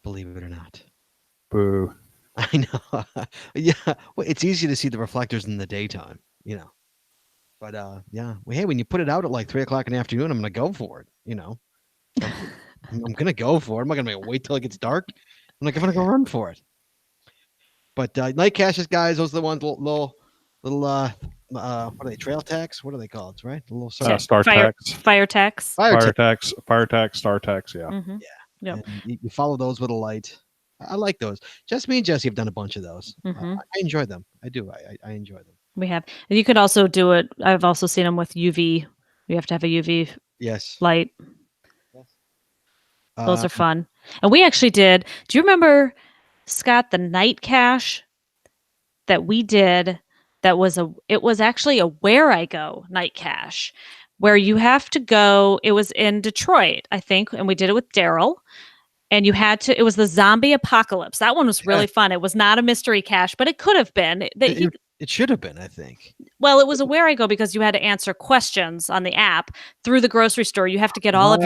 Believe it or not. Boo. I know. Yeah. Well, it's easy to see the reflectors in the daytime, But yeah. Well, hey, when you put it out at like 3:00 in the afternoon, I'm gonna go for it. I'm gonna go for it. I'm not gonna wait till it gets dark. I'm gonna go run for it. But night caches, guys, those are the ones little what are they? Trail tax? What are they called? Right? The little star tax. Fire tax. Fire tax, star tax, yeah. Mm-hmm. Yeah. Yep. You follow those with a light. I like those. Just me and Jesse have done a bunch of those. Mm-hmm. I enjoy them. I do. I enjoy them. We have. And you could also do it. I've also seen them with UV. You have to have a UV light. Yes. Those are fun. And we actually did. Do you remember, Scott, the night cache that we did? It was actually a Where I Go night cache, where you have to go. It was in Detroit, I think, and we did it with Daryl. And it was the zombie apocalypse. That one was really fun. It was not a mystery cache, but it could have been. It should have been, I think. Well, it was a Where I Go because you had to answer questions on the app through the grocery store. You have to get all of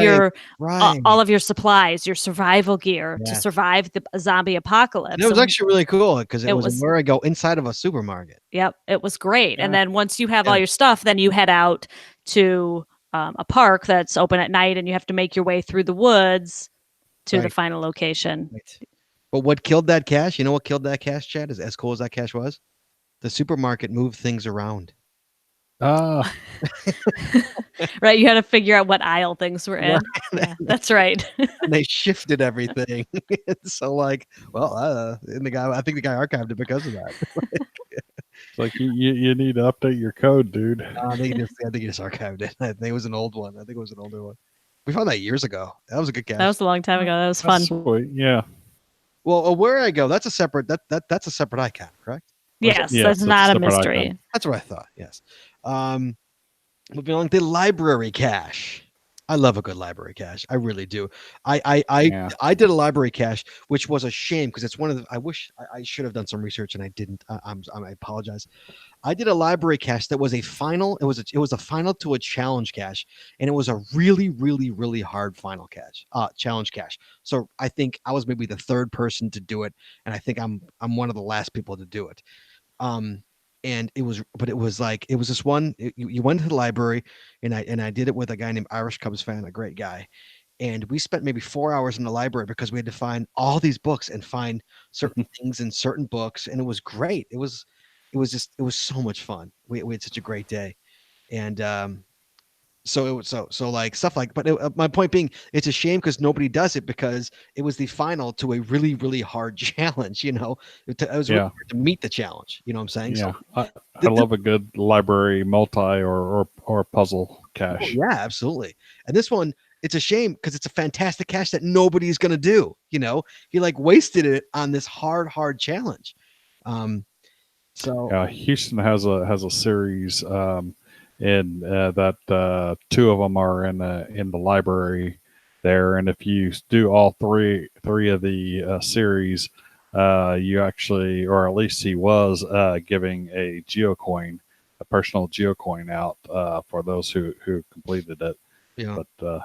your supplies, your survival gear to survive the zombie apocalypse. And it was actually really cool because it was Where I Go inside of a supermarket. Yep, it was great. Yeah. And then once you have all your stuff, then you head out to a park that's open at night, and you have to make your way through the woods to the final location. Right. But what killed that cache? You know what killed that cache, Chad? As cool as that cache was? The supermarket moved things around. Right, you had to figure out what aisle things were in. Right. Yeah, that's right. And they shifted everything. So I think the guy archived it because of that. It's like you need to update your code, dude. I think he just archived it. I think it was an old one. I think it was an older one. We found that years ago. That was a good cache. That was a long time ago. That was fun. Sweet. Yeah. Well, Where I Go, that's a separate icon, correct? Yes, that's not a mystery. Icon. That's what I thought. Yes. Moving on, the library cache. I love a good library cache. I really do. I did a library cache, which was a shame because it's one of the. I wish I should have done some research and I didn't. I apologize. I did a library cache that was a final. It was a final to a challenge cache, and it was a really, really, really hard final cache. Challenge cache. So I think I was maybe the third person to do it, and I think I'm one of the last people to do it. And it was this one. You went to the library, and I did it with a guy named Irish Cubs fan, a great guy. And we spent maybe 4 hours in the library because we had to find all these books and find certain things in certain books, and it was great. It was so much fun. We had such a great day, and so it was so like stuff like. But my point being, it's a shame because nobody does it because it was the final to a really really hard challenge. It was really hard to meet the challenge. You know what I'm saying? Yeah, So, I love a good library multi or puzzle cache. Yeah, absolutely. And this one, it's a shame because it's a fantastic cache that nobody's going to do. He like wasted it on this hard challenge. So Houston has a series, and that two of them are in the library there. And if you do all three of the series, you actually, or at least he was giving a personal geocoin out for those who completed it. Yeah. But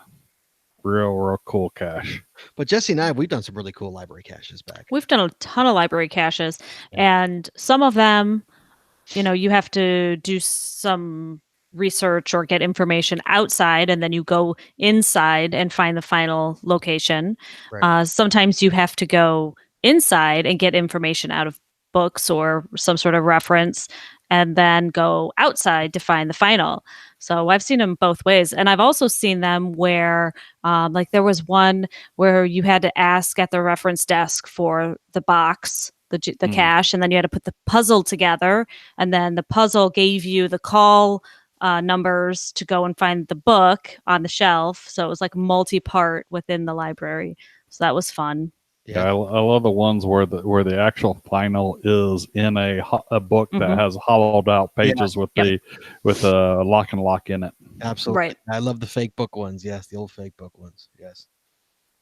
real cool cache. But Jesse and I, we've done some really cool library caches back. We've done a ton of library caches, and some of them, you have to do some research or get information outside, and then you go inside and find the final location. Right. Sometimes you have to go inside and get information out of books or some sort of reference, and then go outside to find the final. So I've seen them both ways. And I've also seen them where, like there was one where you had to ask at the reference desk for the box, the cache, and then you had to put the puzzle together. And then the puzzle gave you the call numbers to go and find the book on the shelf. So it was like multi-part within the library. So that was fun. Yeah, I love the ones where the actual final is in a book that has hollowed out pages with a lock and lock in it. Absolutely. Right. I love the fake book ones. Yes, the old fake book ones. Yes.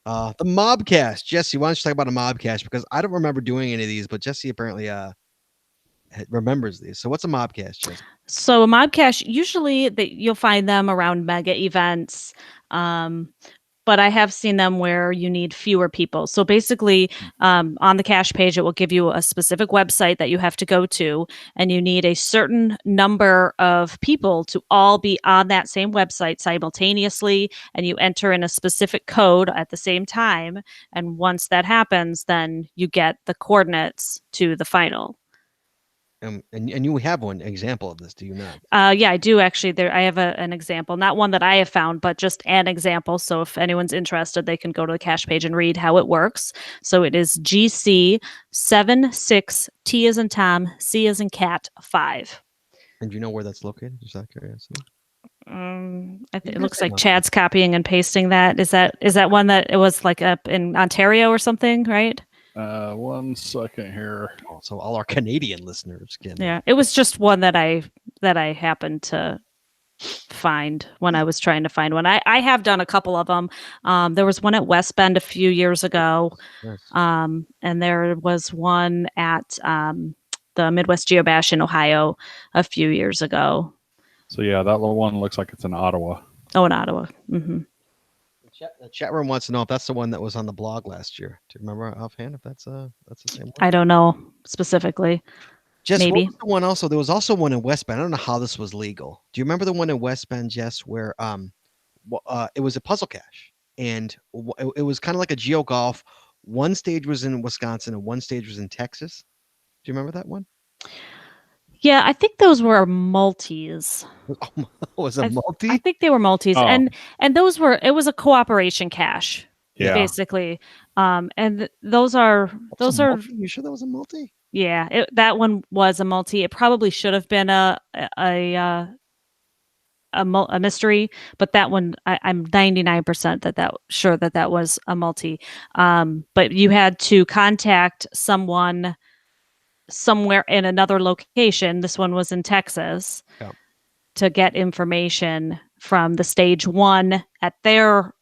The mob cache. Jesse, why don't you talk about a mob cache? Because I don't remember doing any of these, but Jesse apparently remembers these. So what's a mob cache, Jesse? So a mob cache, usually you'll find them around mega events. But I have seen them where you need fewer people. So basically, on the cache page, it will give you a specific website that you have to go to, and you need a certain number of people to all be on that same website simultaneously, and you enter in a specific code at the same time. And once that happens, then you get the coordinates to the final. And you have one example of this, do you not? Yeah, I do actually. I have an example, not one that I have found, but just an example. So if anyone's interested, they can go to the cache page and read how it works. So it is GC76 T as in Tom, C as in cat 5. And do you know where that's located? Just out of curiosity. It looks like Chad's copying and pasting that. Is that one that it was like up in Ontario or something, right? 1 second here. So all our Canadian listeners can. Yeah, it was just one that I happened to find when I was trying to find one. I have done a couple of them. There was one at West Bend a few years ago. Yes. And there was one at the Midwest Geobash in Ohio a few years ago. So yeah, that little one looks like it's in Ottawa. Oh, in Ottawa. Mm-hmm. The chat room wants to know if that's the one that was on the blog last year. Do you remember offhand if that's the same one? I don't know specifically. Jess, maybe. what was the one also? There was also one in West Bend. I don't know how this was legal. Do you remember the one in West Bend, Jess, where it was a puzzle cache, and it was kind of like a GeoGolf. One stage was in Wisconsin and one stage was in Texas. Do you remember that one? Yeah, I think those were multis. Was it multi? I think they were multis, and it was a cooperation cache, basically. And those are. You sure that was a multi? Yeah, that one was a multi. It probably should have been a mystery, but that one I'm 99% sure that was a multi. But you had to contact someone somewhere in another location. This one was in Texas. Yeah. To get information from the stage one at their,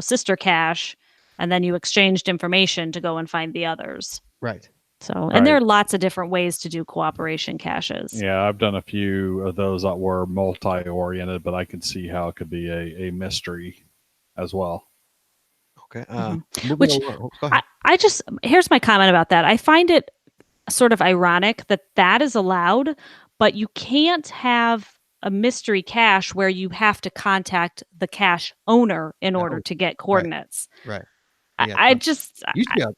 sister cache, and then you exchanged information to go and find the others. Right. So, and there are lots of different ways to do cooperation caches. Yeah, I've done a few of those that were multi-oriented, but I can see how it could be a mystery as well. Okay. Which here's my comment about that. I find it sort of ironic that is allowed, but you can't have a mystery cache where you have to contact the cache owner in order to get coordinates. Right. Yeah, I just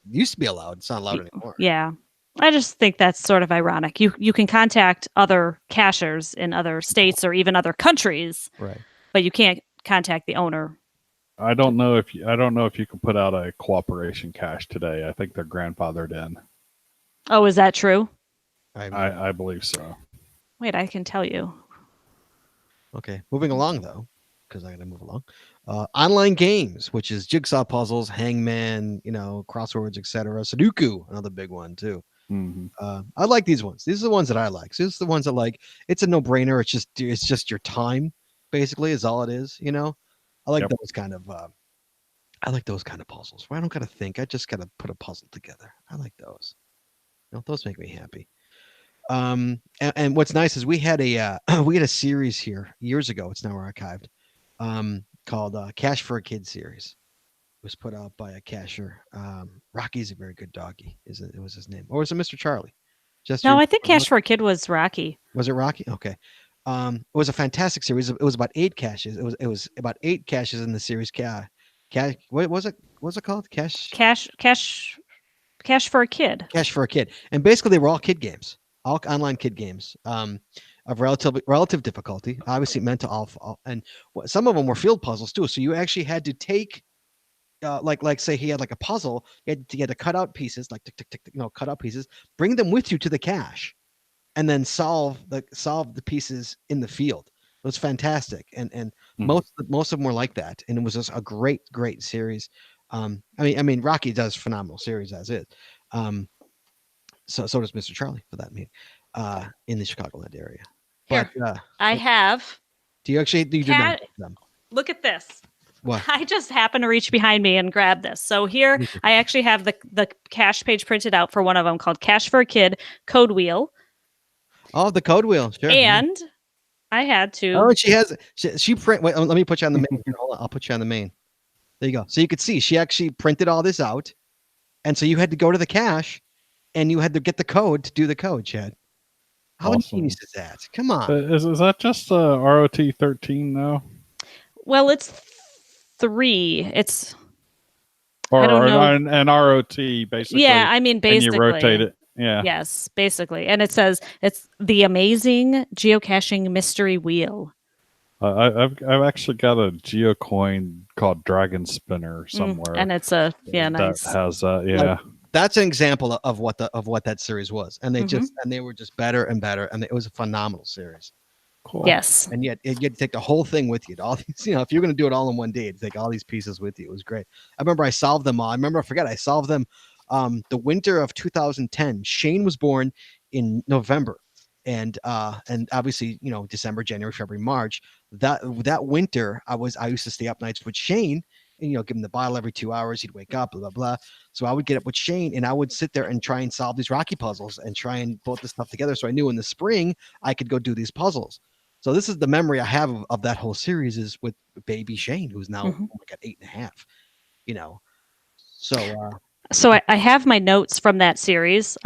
used to be allowed. It's not allowed anymore. Yeah. I just think that's sort of ironic. You can contact other cachers in other states or even other countries, right? But you can't contact the owner. I don't know if you can put out a cooperation cache today. I think they're grandfathered in. Oh, is that true? I believe so. Wait, I can tell you. Okay, moving along though, because I got to move along. Online games, which is jigsaw puzzles, hangman, crosswords, etc. Sudoku, another big one too. Mm-hmm. I like these ones. These are the ones that I like. So these are the ones that it's a no-brainer. It's just your time, basically, is all it is. I like those kind of. I like those kind of puzzles where I don't got to think. I just got to put a puzzle together. I like those. Those make me happy. And what's nice is we had a series here years ago. It's now archived, called Cache for a Kid series. It was put out by a cacher. Rocky's a very good doggy. It was his name, or was it Mr. Charlie? No, I think Cache for a Kid was Rocky. Was it Rocky? Okay. It was a fantastic series. It was about 8 caches. It was about 8 caches in the series. What was it? What's it called? Cache for a Kid. Cache for a Kid. And basically, they were all kid games. All online kid games of relative difficulty, obviously meant to all, and some of them were field puzzles too. So you actually had to take, like say he had like a puzzle, you had to cut out pieces, like tick, tick, tick, cut out pieces, bring them with you to the cache, and then solve the pieces in the field. It was fantastic, and most of them were like that, and it was just a great series. I mean, Rocky does phenomenal series as is. So does Mr. Charlie, for that meeting, in the Chicagoland area. Here, but I have. Do you do not them? Look at this. What? I just happened to reach behind me and grab this. So here, I actually have the cache page printed out for one of them called Cache for a Kid Code Wheel. Oh, the code wheel, sure. And I had to. Oh, she print. Wait, let me put you on the main. Hold on, I'll put you on the main. There you go. So you could see she actually printed all this out, and so you had to go to the cache. And you had to get the code to do the code, Chad. How ingenious is that? Come on. Is that just ROT 13 now? Well, it's 3. It's I don't know. An ROT basically. Yeah, I mean basically. And you rotate it. Yeah. Yes, basically. And it says it's the amazing geocaching mystery wheel. I've actually got a geocoin called Dragon Spinner somewhere. And it's nice. That has yeah. That's an example of what that series was, and they were just better and better, and it was a phenomenal series. Cool. Yes, and yet you had to take the whole thing with you. All these, if you're going to do it all in one day, to take all these pieces with you. It was great. I remember I solved them all. I solved them the winter of 2010. Shane was born in November, and obviously December, January, February, March. That winter, I used to stay up nights with Shane. And, give him the bottle every 2 hours. He'd wake up, blah, blah, blah. So I would get up with Shane and I would sit there and try and solve these Rocky puzzles and try and put this stuff together. So I knew in the spring I could go do these puzzles. So this is the memory I have of that whole series, is with baby Shane, who's now 8.5, So I have my notes from that series.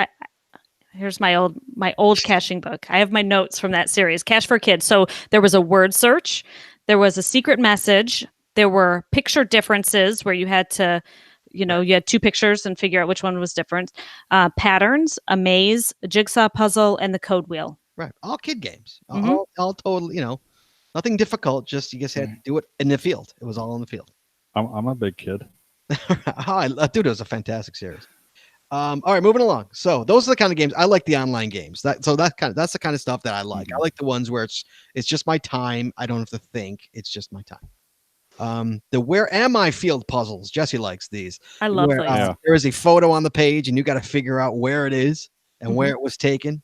Here's my old caching book. I have my notes from that series, Cache for a Kid. So there was a word search. There was a secret message. There were picture differences where you had to, you had 2 pictures and figure out which one was different. Patterns, a maze, a jigsaw puzzle, and the code wheel. Right. All kid games. All total, nothing difficult. You just had to do it in the field. It was all in the field. I'm a big kid. Dude, it was a fantastic series. All right, moving along. So those are the kind of games I like. The online games. That's the kind of stuff that I like. I like the ones where it's just my time. I don't have to think. It's just my time. The Where Am I field puzzles. Jesse likes these. I love those. There is a photo on the page and you got to figure out where it is and where it was taken,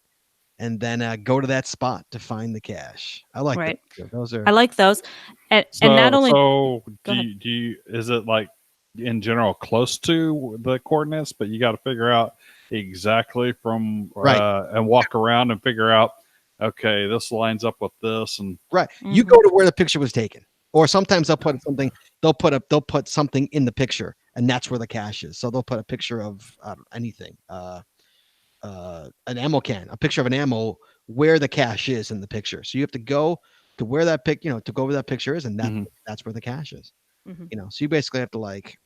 and then go to that spot to find the cache. I like those. I like those. And not only. So do you is it like in general close to the coordinates, but you got to figure out exactly from and walk around and figure out, okay, this lines up with this, and you go to where the picture was taken. Or sometimes they'll put something. They'll put something in the picture, and that's where the cache is. So they'll put a picture of anything. an ammo can, a picture of an ammo where the cache is in the picture. So you have to go to where that to go where that picture is, and that's where the cache is. So you basically have to like,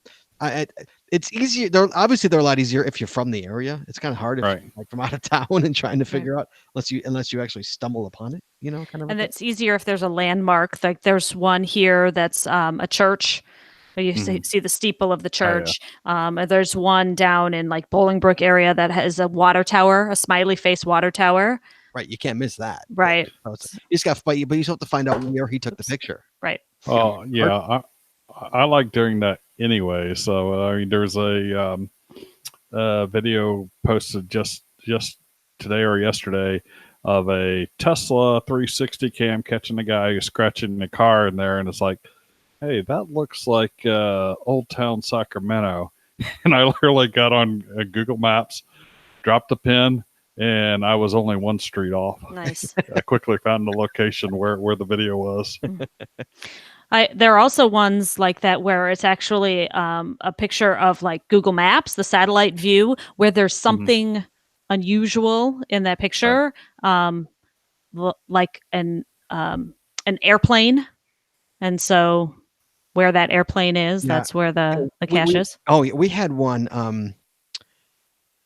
it's easier. They're a lot easier if you're from the area. It's kind of hard if you're like from out of town and trying to figure out unless you actually stumble upon it. Kind of. And it's easier if there's a landmark. Like there's one here that's a church. You see the steeple of the church. And there's one down in like Bolingbrook area that has a water tower, a smiley face water tower. Right, you can't miss that. Right, you just got to fight, but you still have to find out where he took the picture. Right. Oh yeah, I like doing that anyway. So I mean, there's a video posted just today or yesterday of a Tesla 360 cam catching a guy who's scratching the car in there, and it's like, hey, that looks like Old Town Sacramento. And I literally got on Google Maps, dropped the pin, and I was only one street off. Nice. I quickly found the location where the video was. There are also ones like that where it's actually a picture of like Google Maps, the satellite view, where there's something unusual in that picture, like an airplane. And so where that airplane is, that's where the cache is. Oh, yeah, we had one.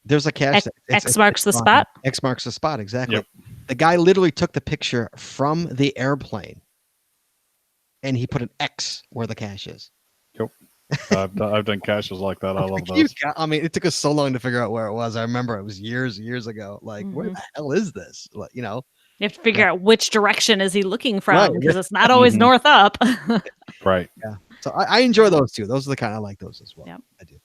There's a cache. X marks the spot. X marks the spot, exactly. Yep. The guy literally took the picture from the airplane, and he put an X where the cache is. Yep. I've done caches like that. I love those. I mean, it took us so long to figure out where it was. I remember it was years ago. Like, where the hell is this? Like, you have to figure out which direction is he looking from, because it's not always north up. Right. Yeah. So I enjoy those too. Those are the kind I like those as well. Yep. I do.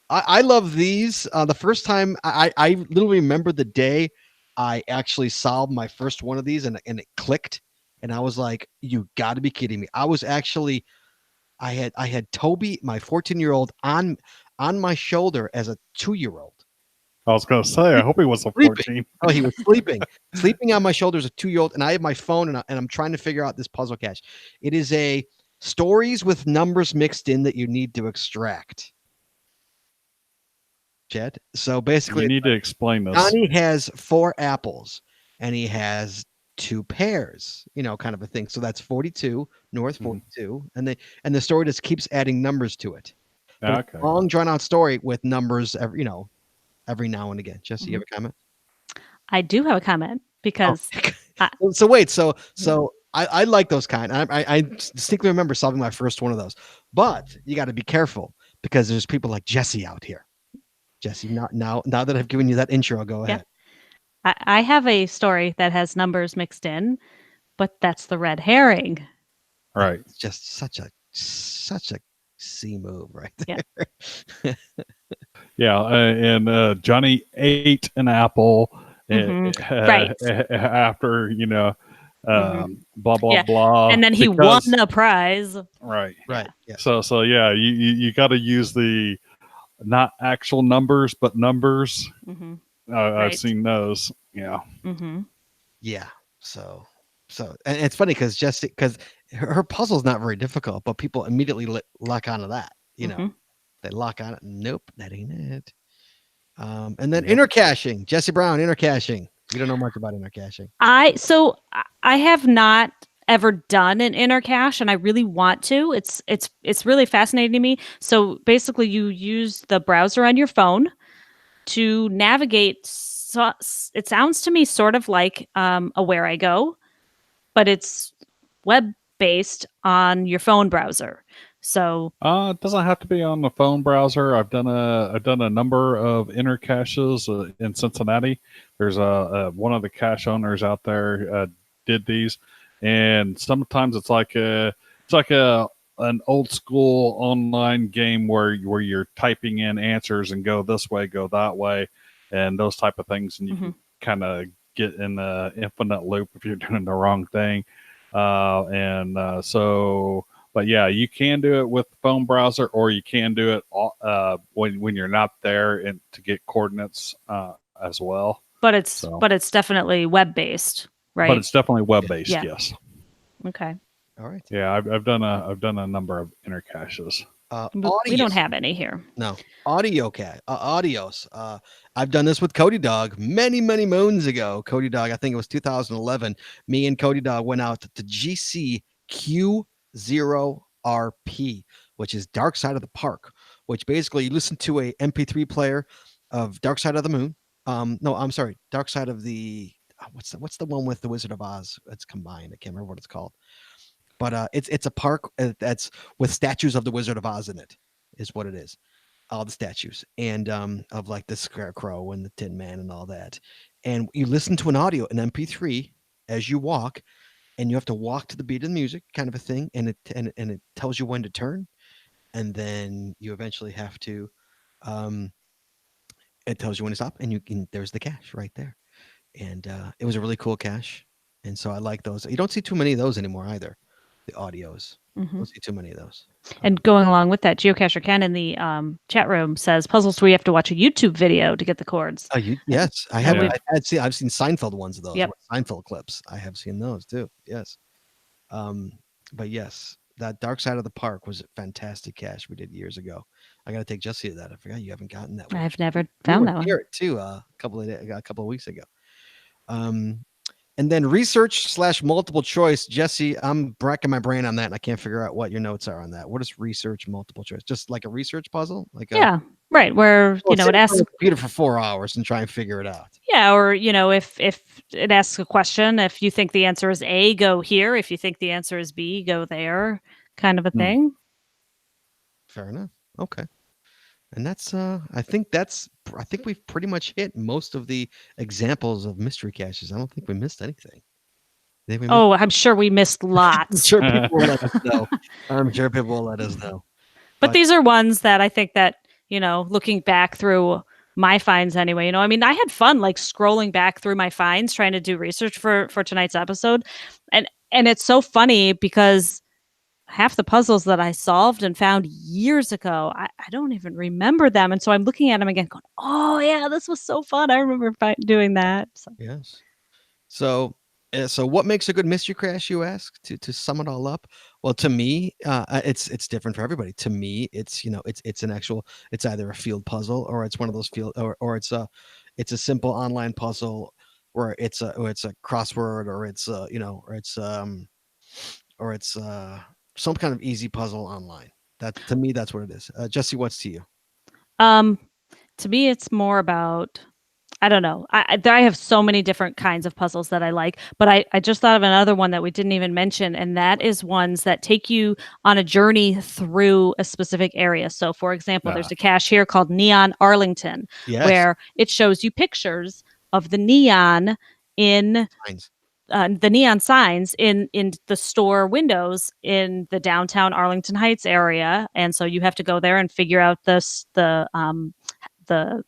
I love these. The first time I literally remember the day I actually solved my first one of these and it clicked, and I was like, "You got to be kidding me!" I had Toby, my 14-year-old, on my shoulder as a 2-year-old. I was going to say, I hope he wasn't 14. Oh, he was sleeping on my shoulder as a 2-year-old, and I have my phone and I'm trying to figure out this puzzle cache. It is a stories with numbers mixed in that you need to extract. Chad. So basically, you need to explain this. Johnny has 4 apples and he has 2 pears, kind of a thing. So that's 42, north 42. And the story just keeps adding numbers to it. Okay. Long drawn out story with numbers every now and again. Jesse, you have a comment? I do have a comment because. So I like those kind. I distinctly remember solving my first one of those, but you got to be careful because there's people like Jesse out here. Jesse, now that I've given you that intro, go ahead. I have a story that has numbers mixed in, but that's the red herring. Right. It's just such a C move right there. Yeah. And Johnny ate an apple right after, blah, blah, blah. And then he won a prize. Right. Right. Yeah. So yeah, you got to use the not actual numbers, but numbers. I've seen those. Yeah. Yeah. So and it's funny because her puzzle's not very difficult, but people immediately lock onto that. They lock on it. Nope, that ain't it. And then intercaching. Jesse Brown, intercaching. You don't know much about intercaching. I have not ever done an intercache, and I really want to. It's really fascinating to me. So basically, you use the browser on your phone to navigate. So it sounds to me sort of like a Where I Go, but it's web based on your phone browser. So it doesn't have to be on the phone browser. I've done a number of intercaches in Cincinnati. There's one of the cache owners out there did these, and sometimes it's like an old school online game where you're typing in answers and go this way, go that way, and those type of things, and you can kind of get in the infinite loop if you're doing the wrong thing. But yeah, you can do it with the phone browser, or you can do it when you're not there and to get coordinates as well. But it's definitely web based, right? But it's definitely web based, yes. Okay. All right. Yeah, I've done a number of intercaches. We don't have any here. No, audios. I've done this with Cody Dog many moons ago. Cody Dog, I think it was 2011. Me and Cody Dog went out to GCQ0RP, which is Dark Side of the Park, which basically you listen to a MP3 player of Dark Side of the Moon. No, I'm sorry, Dark Side of the what's the one with the Wizard of Oz? It's combined. I can't remember what it's called. But it's a park that's with statues of the Wizard of Oz in it, is what it is. All the statues and of like the Scarecrow and the Tin Man and all that. And you listen to an audio, an MP3, as you walk, and you have to walk to the beat of the music, kind of a thing, and it tells you when to turn, and then you eventually have to. It tells you when to stop, and there's the cache right there, and it was a really cool cache, and so I like those. You don't see too many of those anymore either. The audios. Don't see too many of those. And going along with that, Geocacher Ken in the chat room says puzzles where you have to watch a YouTube video to get the chords. Yes, I have. I've seen Seinfeld ones of those. Yep. Seinfeld clips. I have seen those too. Yes. But yes, that Dark Side of the Park was a fantastic cache we did years ago. I got to take Jesse to that. I forgot you haven't gotten that one. I've never found that one. Here too. A couple of weeks ago. And then research / multiple choice. Jesse, I'm bracking my brain on that, and I can't figure out what your notes are on that. What is research multiple choice? Just like a research puzzle? Right. Where it asks the computer for 4 hours and try and figure it out. Yeah, or if it asks a question, if you think the answer is A, go here. If you think the answer is B, go there. Kind of a thing. Fair enough. Okay. And that's I think we've pretty much hit most of the examples of mystery caches. I don't think we missed anything. I'm sure we missed lots. I'm sure people will let us know. But these are ones that I think that, looking back through my finds anyway, I had fun like scrolling back through my finds, trying to do research for tonight's episode. And it's so funny because half the puzzles that I solved and found years ago, I don't even remember them. And so I'm looking at them again going, oh yeah, this was so fun. I remember doing that. So. Yes. So what makes a good mystery cache, you ask, to sum it all up? Well, to me, it's different for everybody. To me, it's it's either a field puzzle or it's one of those or it's a simple online puzzle where it's a crossword or it's some kind of easy puzzle online. That to me, that's what it is. Jesse, what's to you? To me, it's more about, I don't know. I have so many different kinds of puzzles that I like, but I just thought of another one that we didn't even mention, and that is ones that take you on a journey through a specific area. So, for example, there's a cache here called Neon Arlington, where it shows you pictures of the neon in the neon signs in the store windows in the downtown Arlington Heights area, and so you have to go there and figure out the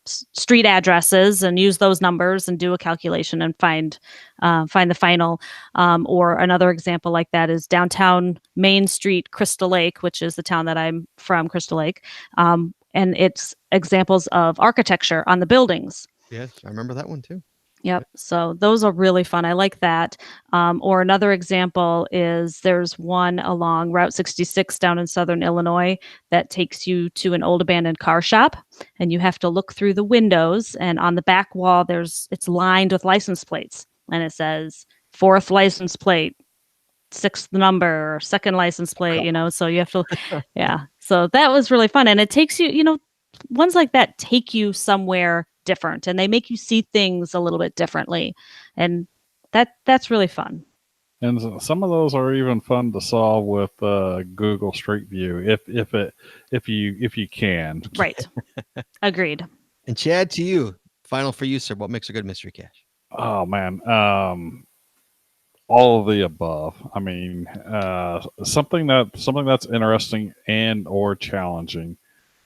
street addresses and use those numbers and do a calculation and find the final. Or another example like that is downtown Main Street, Crystal Lake, which is the town that I'm from, Crystal Lake, and it's examples of architecture on the buildings. Yes, I remember that one too. Yep. So those are really fun. I like that. Or another example is there's one along Route 66 down in Southern Illinois that takes you to an old abandoned car shop, and you have to look through the windows, and on the back wall it's lined with license plates, and it says 4th license plate, 6th number, or 2nd license plate, so you have to, yeah. So that was really fun. And it takes you, ones like that take you somewhere different, and they make you see things a little bit differently, and that's really fun. And some of those are even fun to solve with Google Street View if you can. Right. Agreed. And Chad, to you, final for you, sir. What makes a good mystery cache? Oh man, all of the above. I mean, something that's interesting and or challenging.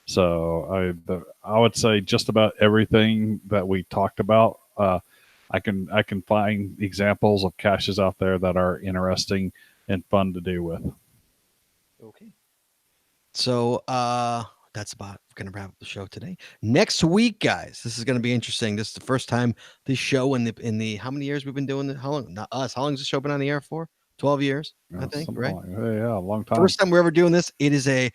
So I would say just about everything that we talked about. I can find examples of caches out there that are interesting and fun to do with. Okay. So that's about going to wrap up the show today. Next week, guys, this is going to be interesting. This is the first time this show in the how many years we've been doing it? How long? Not us. How long has the show been on the air for? 12 years, I think, right? Yeah, a long time. First time we're ever doing this. It is a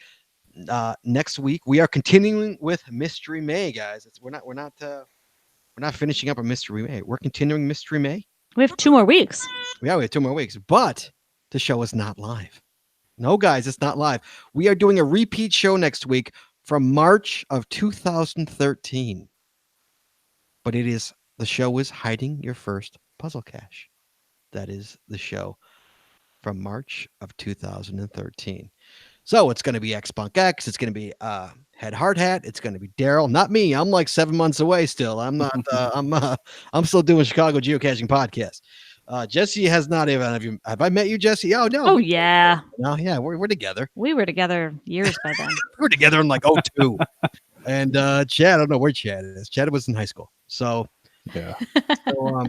next week we are continuing with Mystery May, guys. We're not finishing up a Mystery May. We're continuing Mystery May. We have 2 more weeks. Yeah, we have 2 more weeks, but the show is not live. No, guys, it's not live. We are doing a repeat show next week from March of 2013. But the show is Hiding Your First Puzzle Cache. That is the show from March of 2013. So it's going to be X-Punk X. It's going to be Head Hard Hat. It's going to be Daryl. Not me. I'm like 7 months away still. I'm not. I'm still doing Chicago Geocaching Podcast. Jesse has not even. Have I met you, Jesse? Oh no. Oh yeah. No, yeah, we're together. We were together years by then. We were together in like 02. And Chad, I don't know where Chad is. Chad was in high school. So yeah. So,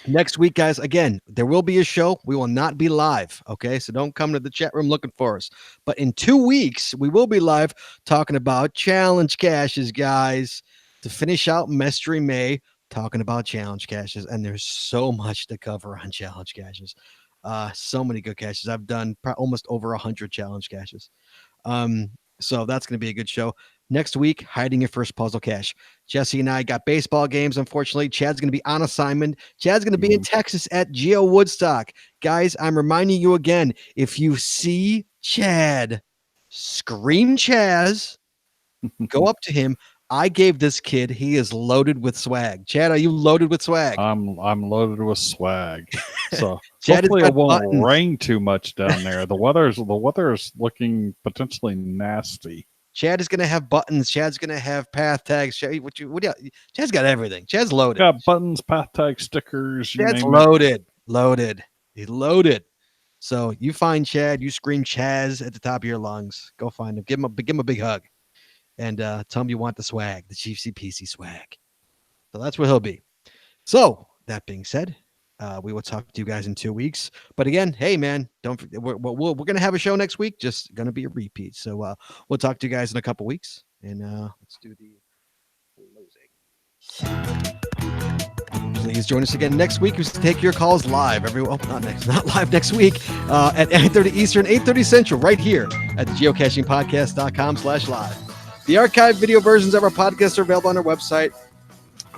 next week, guys, again, there will be a show. We will not be live. Okay. So don't come to the chat room looking for us. But in 2 weeks, we will be live talking about challenge caches, guys, to finish out Mystery May, talking about challenge caches. And there's so much to cover on challenge caches. So many good caches. I've done almost over 100 challenge caches. So that's going to be a good show. Next week, Hiding Your First Puzzle Cache. Jesse and I got baseball games, unfortunately. Chad's going to be on assignment. Chad's going to be in Texas at Geo Woodstock. Guys, I'm reminding you again, if you see Chad, scream Chaz, go up to him. I gave this kid, he is loaded with swag. Chad, are you loaded with swag? I'm loaded with swag. So Chad, hopefully it won't buttons. rain too much down there. The weather is looking potentially nasty. Chad is going to have buttons. Chad's going to have path tags. Chad's got everything. Chad's loaded. Got buttons, path tag stickers. Chad's loaded. He's loaded. So you find Chad, you scream Chaz at the top of your lungs. Go find him. Give him a big hug. And tell him you want the swag, the GCPC swag. So that's where he'll be. So that being said, we will talk to you guys in 2 weeks. But again, hey man, don't forget, we're going to have a show next week. Just going to be a repeat. So we'll talk to you guys in a couple weeks. And let's do the closing. Please join us again next week. We take your calls live. Not live next week at 8:30 Eastern, 8:30 Central, right here at the geocachingpodcast.com/live. The archived video versions of our podcast are available on our website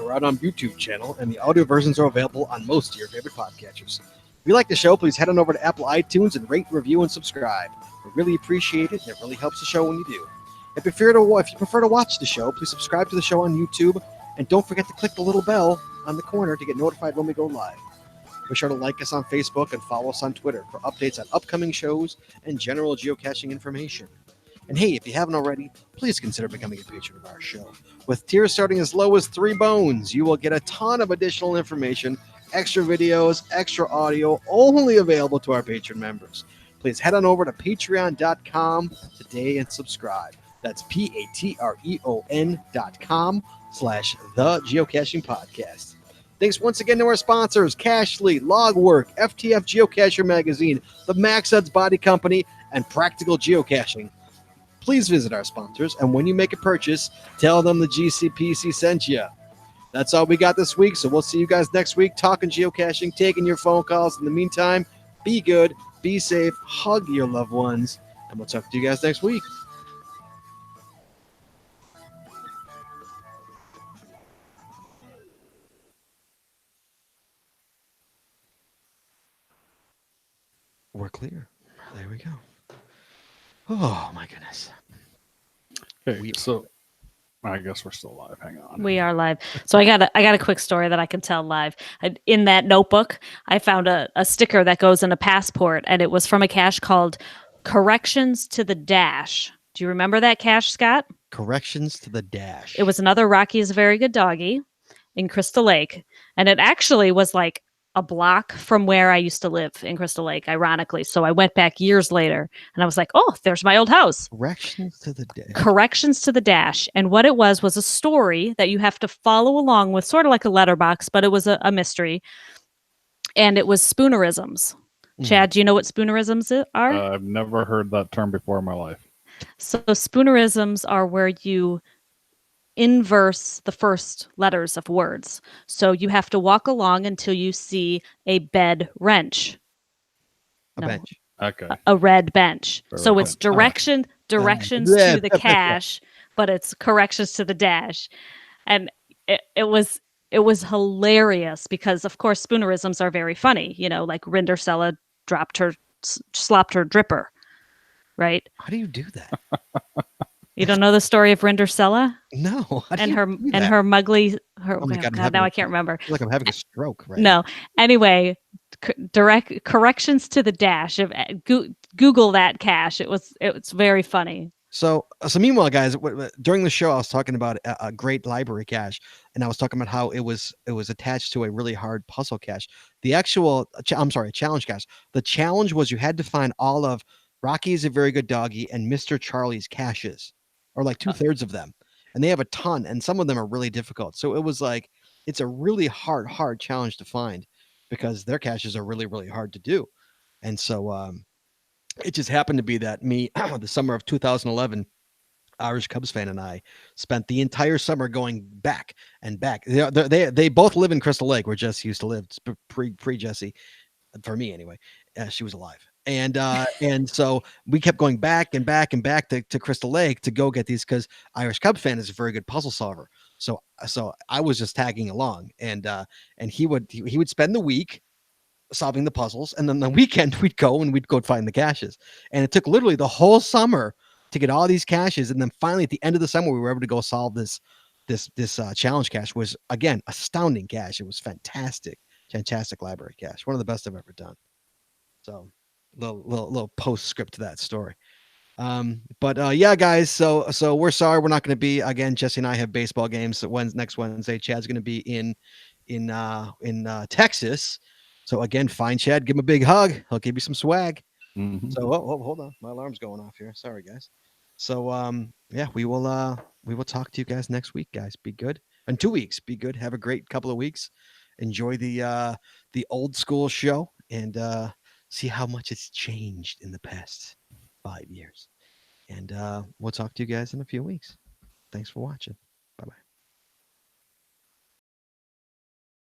or out on YouTube channel, and the audio versions are available on most of your favorite podcatchers. If you like the show, please head on over to Apple iTunes and rate, review, and subscribe. We really appreciate it, and it really helps the show when you do. If you prefer to watch the show, please subscribe to the show on YouTube, and don't forget to click the little bell on the corner to get notified when we go live. Be sure to like us on Facebook and follow us on Twitter for updates on upcoming shows and general geocaching information. And hey, if you haven't already, please consider becoming a patron of our show. With tiers starting as low as $3, you will get a ton of additional information, extra videos, extra audio, only available to our patron members. Please head on over to patreon.com today and subscribe. That's patreon.com/The Geocaching Podcast. Thanks once again to our sponsors, Cachly, Logwork, FTF Geocacher Magazine, the Max Odds Body Company, and Practical Geocaching. Please visit our sponsors, and when you make a purchase, tell them the GCPC sent you. That's all we got this week, so we'll see you guys next week talking geocaching, taking your phone calls. In the meantime, be good, be safe, hug your loved ones, and we'll talk to you guys next week. We're clear. There we go. Oh my goodness. Okay, so I guess we're still live. Hang on. We are live. So I got a quick story that I can tell live. In that notebook, I found a sticker that goes in a passport, and it was from a cache called Corrections to the Dash. Do you remember that cache, Scott? Corrections to the Dash. It was another Rocky is a Very Good Doggy in Crystal Lake, and it actually was like a block from where I used to live in Crystal Lake, ironically. So I went back years later and I was like, oh, there's my old house. Corrections to the Dash. Corrections to the Dash. And what it was a story that you have to follow along with, sort of like a letterbox, but it was a mystery. And it was spoonerisms. Chad, do you know what spoonerisms are? I've never heard that term before in my life. So spoonerisms are where you inverse the first letters of words. So you have to walk along until you see a bed wrench. Bench. Okay. A red bench. Very So it's good. direction directions to the cache, but it's corrections to the dash. And it was hilarious because, of course, spoonerisms are very funny. Like Rindersella slopped her dripper, right? How do you do that? You don't know the story of Rindersella? No. And her muggly. Oh my God, now I can't remember. I feel like I'm having a stroke, right? No. Anyway, direct corrections to the dash. Google that cache. It's very funny. So meanwhile, guys, during the show, I was talking about a great library cache, and I was talking about how it was attached to a really hard puzzle cache. The actual, challenge cache. The challenge was you had to find all of Rocky's a Very Good Doggy and Mr. Charlie's caches, or like 2/3 of them, and they have a ton, and some of them are really difficult. So it was like it's a really hard challenge to find because their caches are really, really hard to do, and so it just happened to be that me, the summer of 2011, Irish Cubs fan, and I spent the entire summer going back and back. They both live in Crystal Lake, where Jesse used to live, pre Jesse, for me anyway. She was alive, and so we kept going back and back and back to Crystal Lake to go get these because Irish Cubs fan is a very good puzzle solver. So I was just tagging along, and he would spend the week solving the puzzles, and then the weekend we'd go find the caches, and it took literally the whole summer to get all these caches, and then finally at the end of the summer we were able to go solve this challenge cache. Was again astounding cache. It was fantastic library cache, one of the best I've ever done. So little postscript to that story. But yeah, guys, so we're sorry we're not going to be, again, Jesse and I have baseball games next Wednesday. Chad's going to be in Texas. So again, find Chad, give him a big hug. He'll give you some swag. Mm-hmm. So hold on, my alarm's going off here. Sorry, guys. So yeah, we will talk to you guys next week, guys. Be good. In 2 weeks, be good. Have a great couple of weeks. Enjoy the old school show and see how much it's changed in the past 5 years. And we'll talk to you guys in a few weeks. Thanks for watching.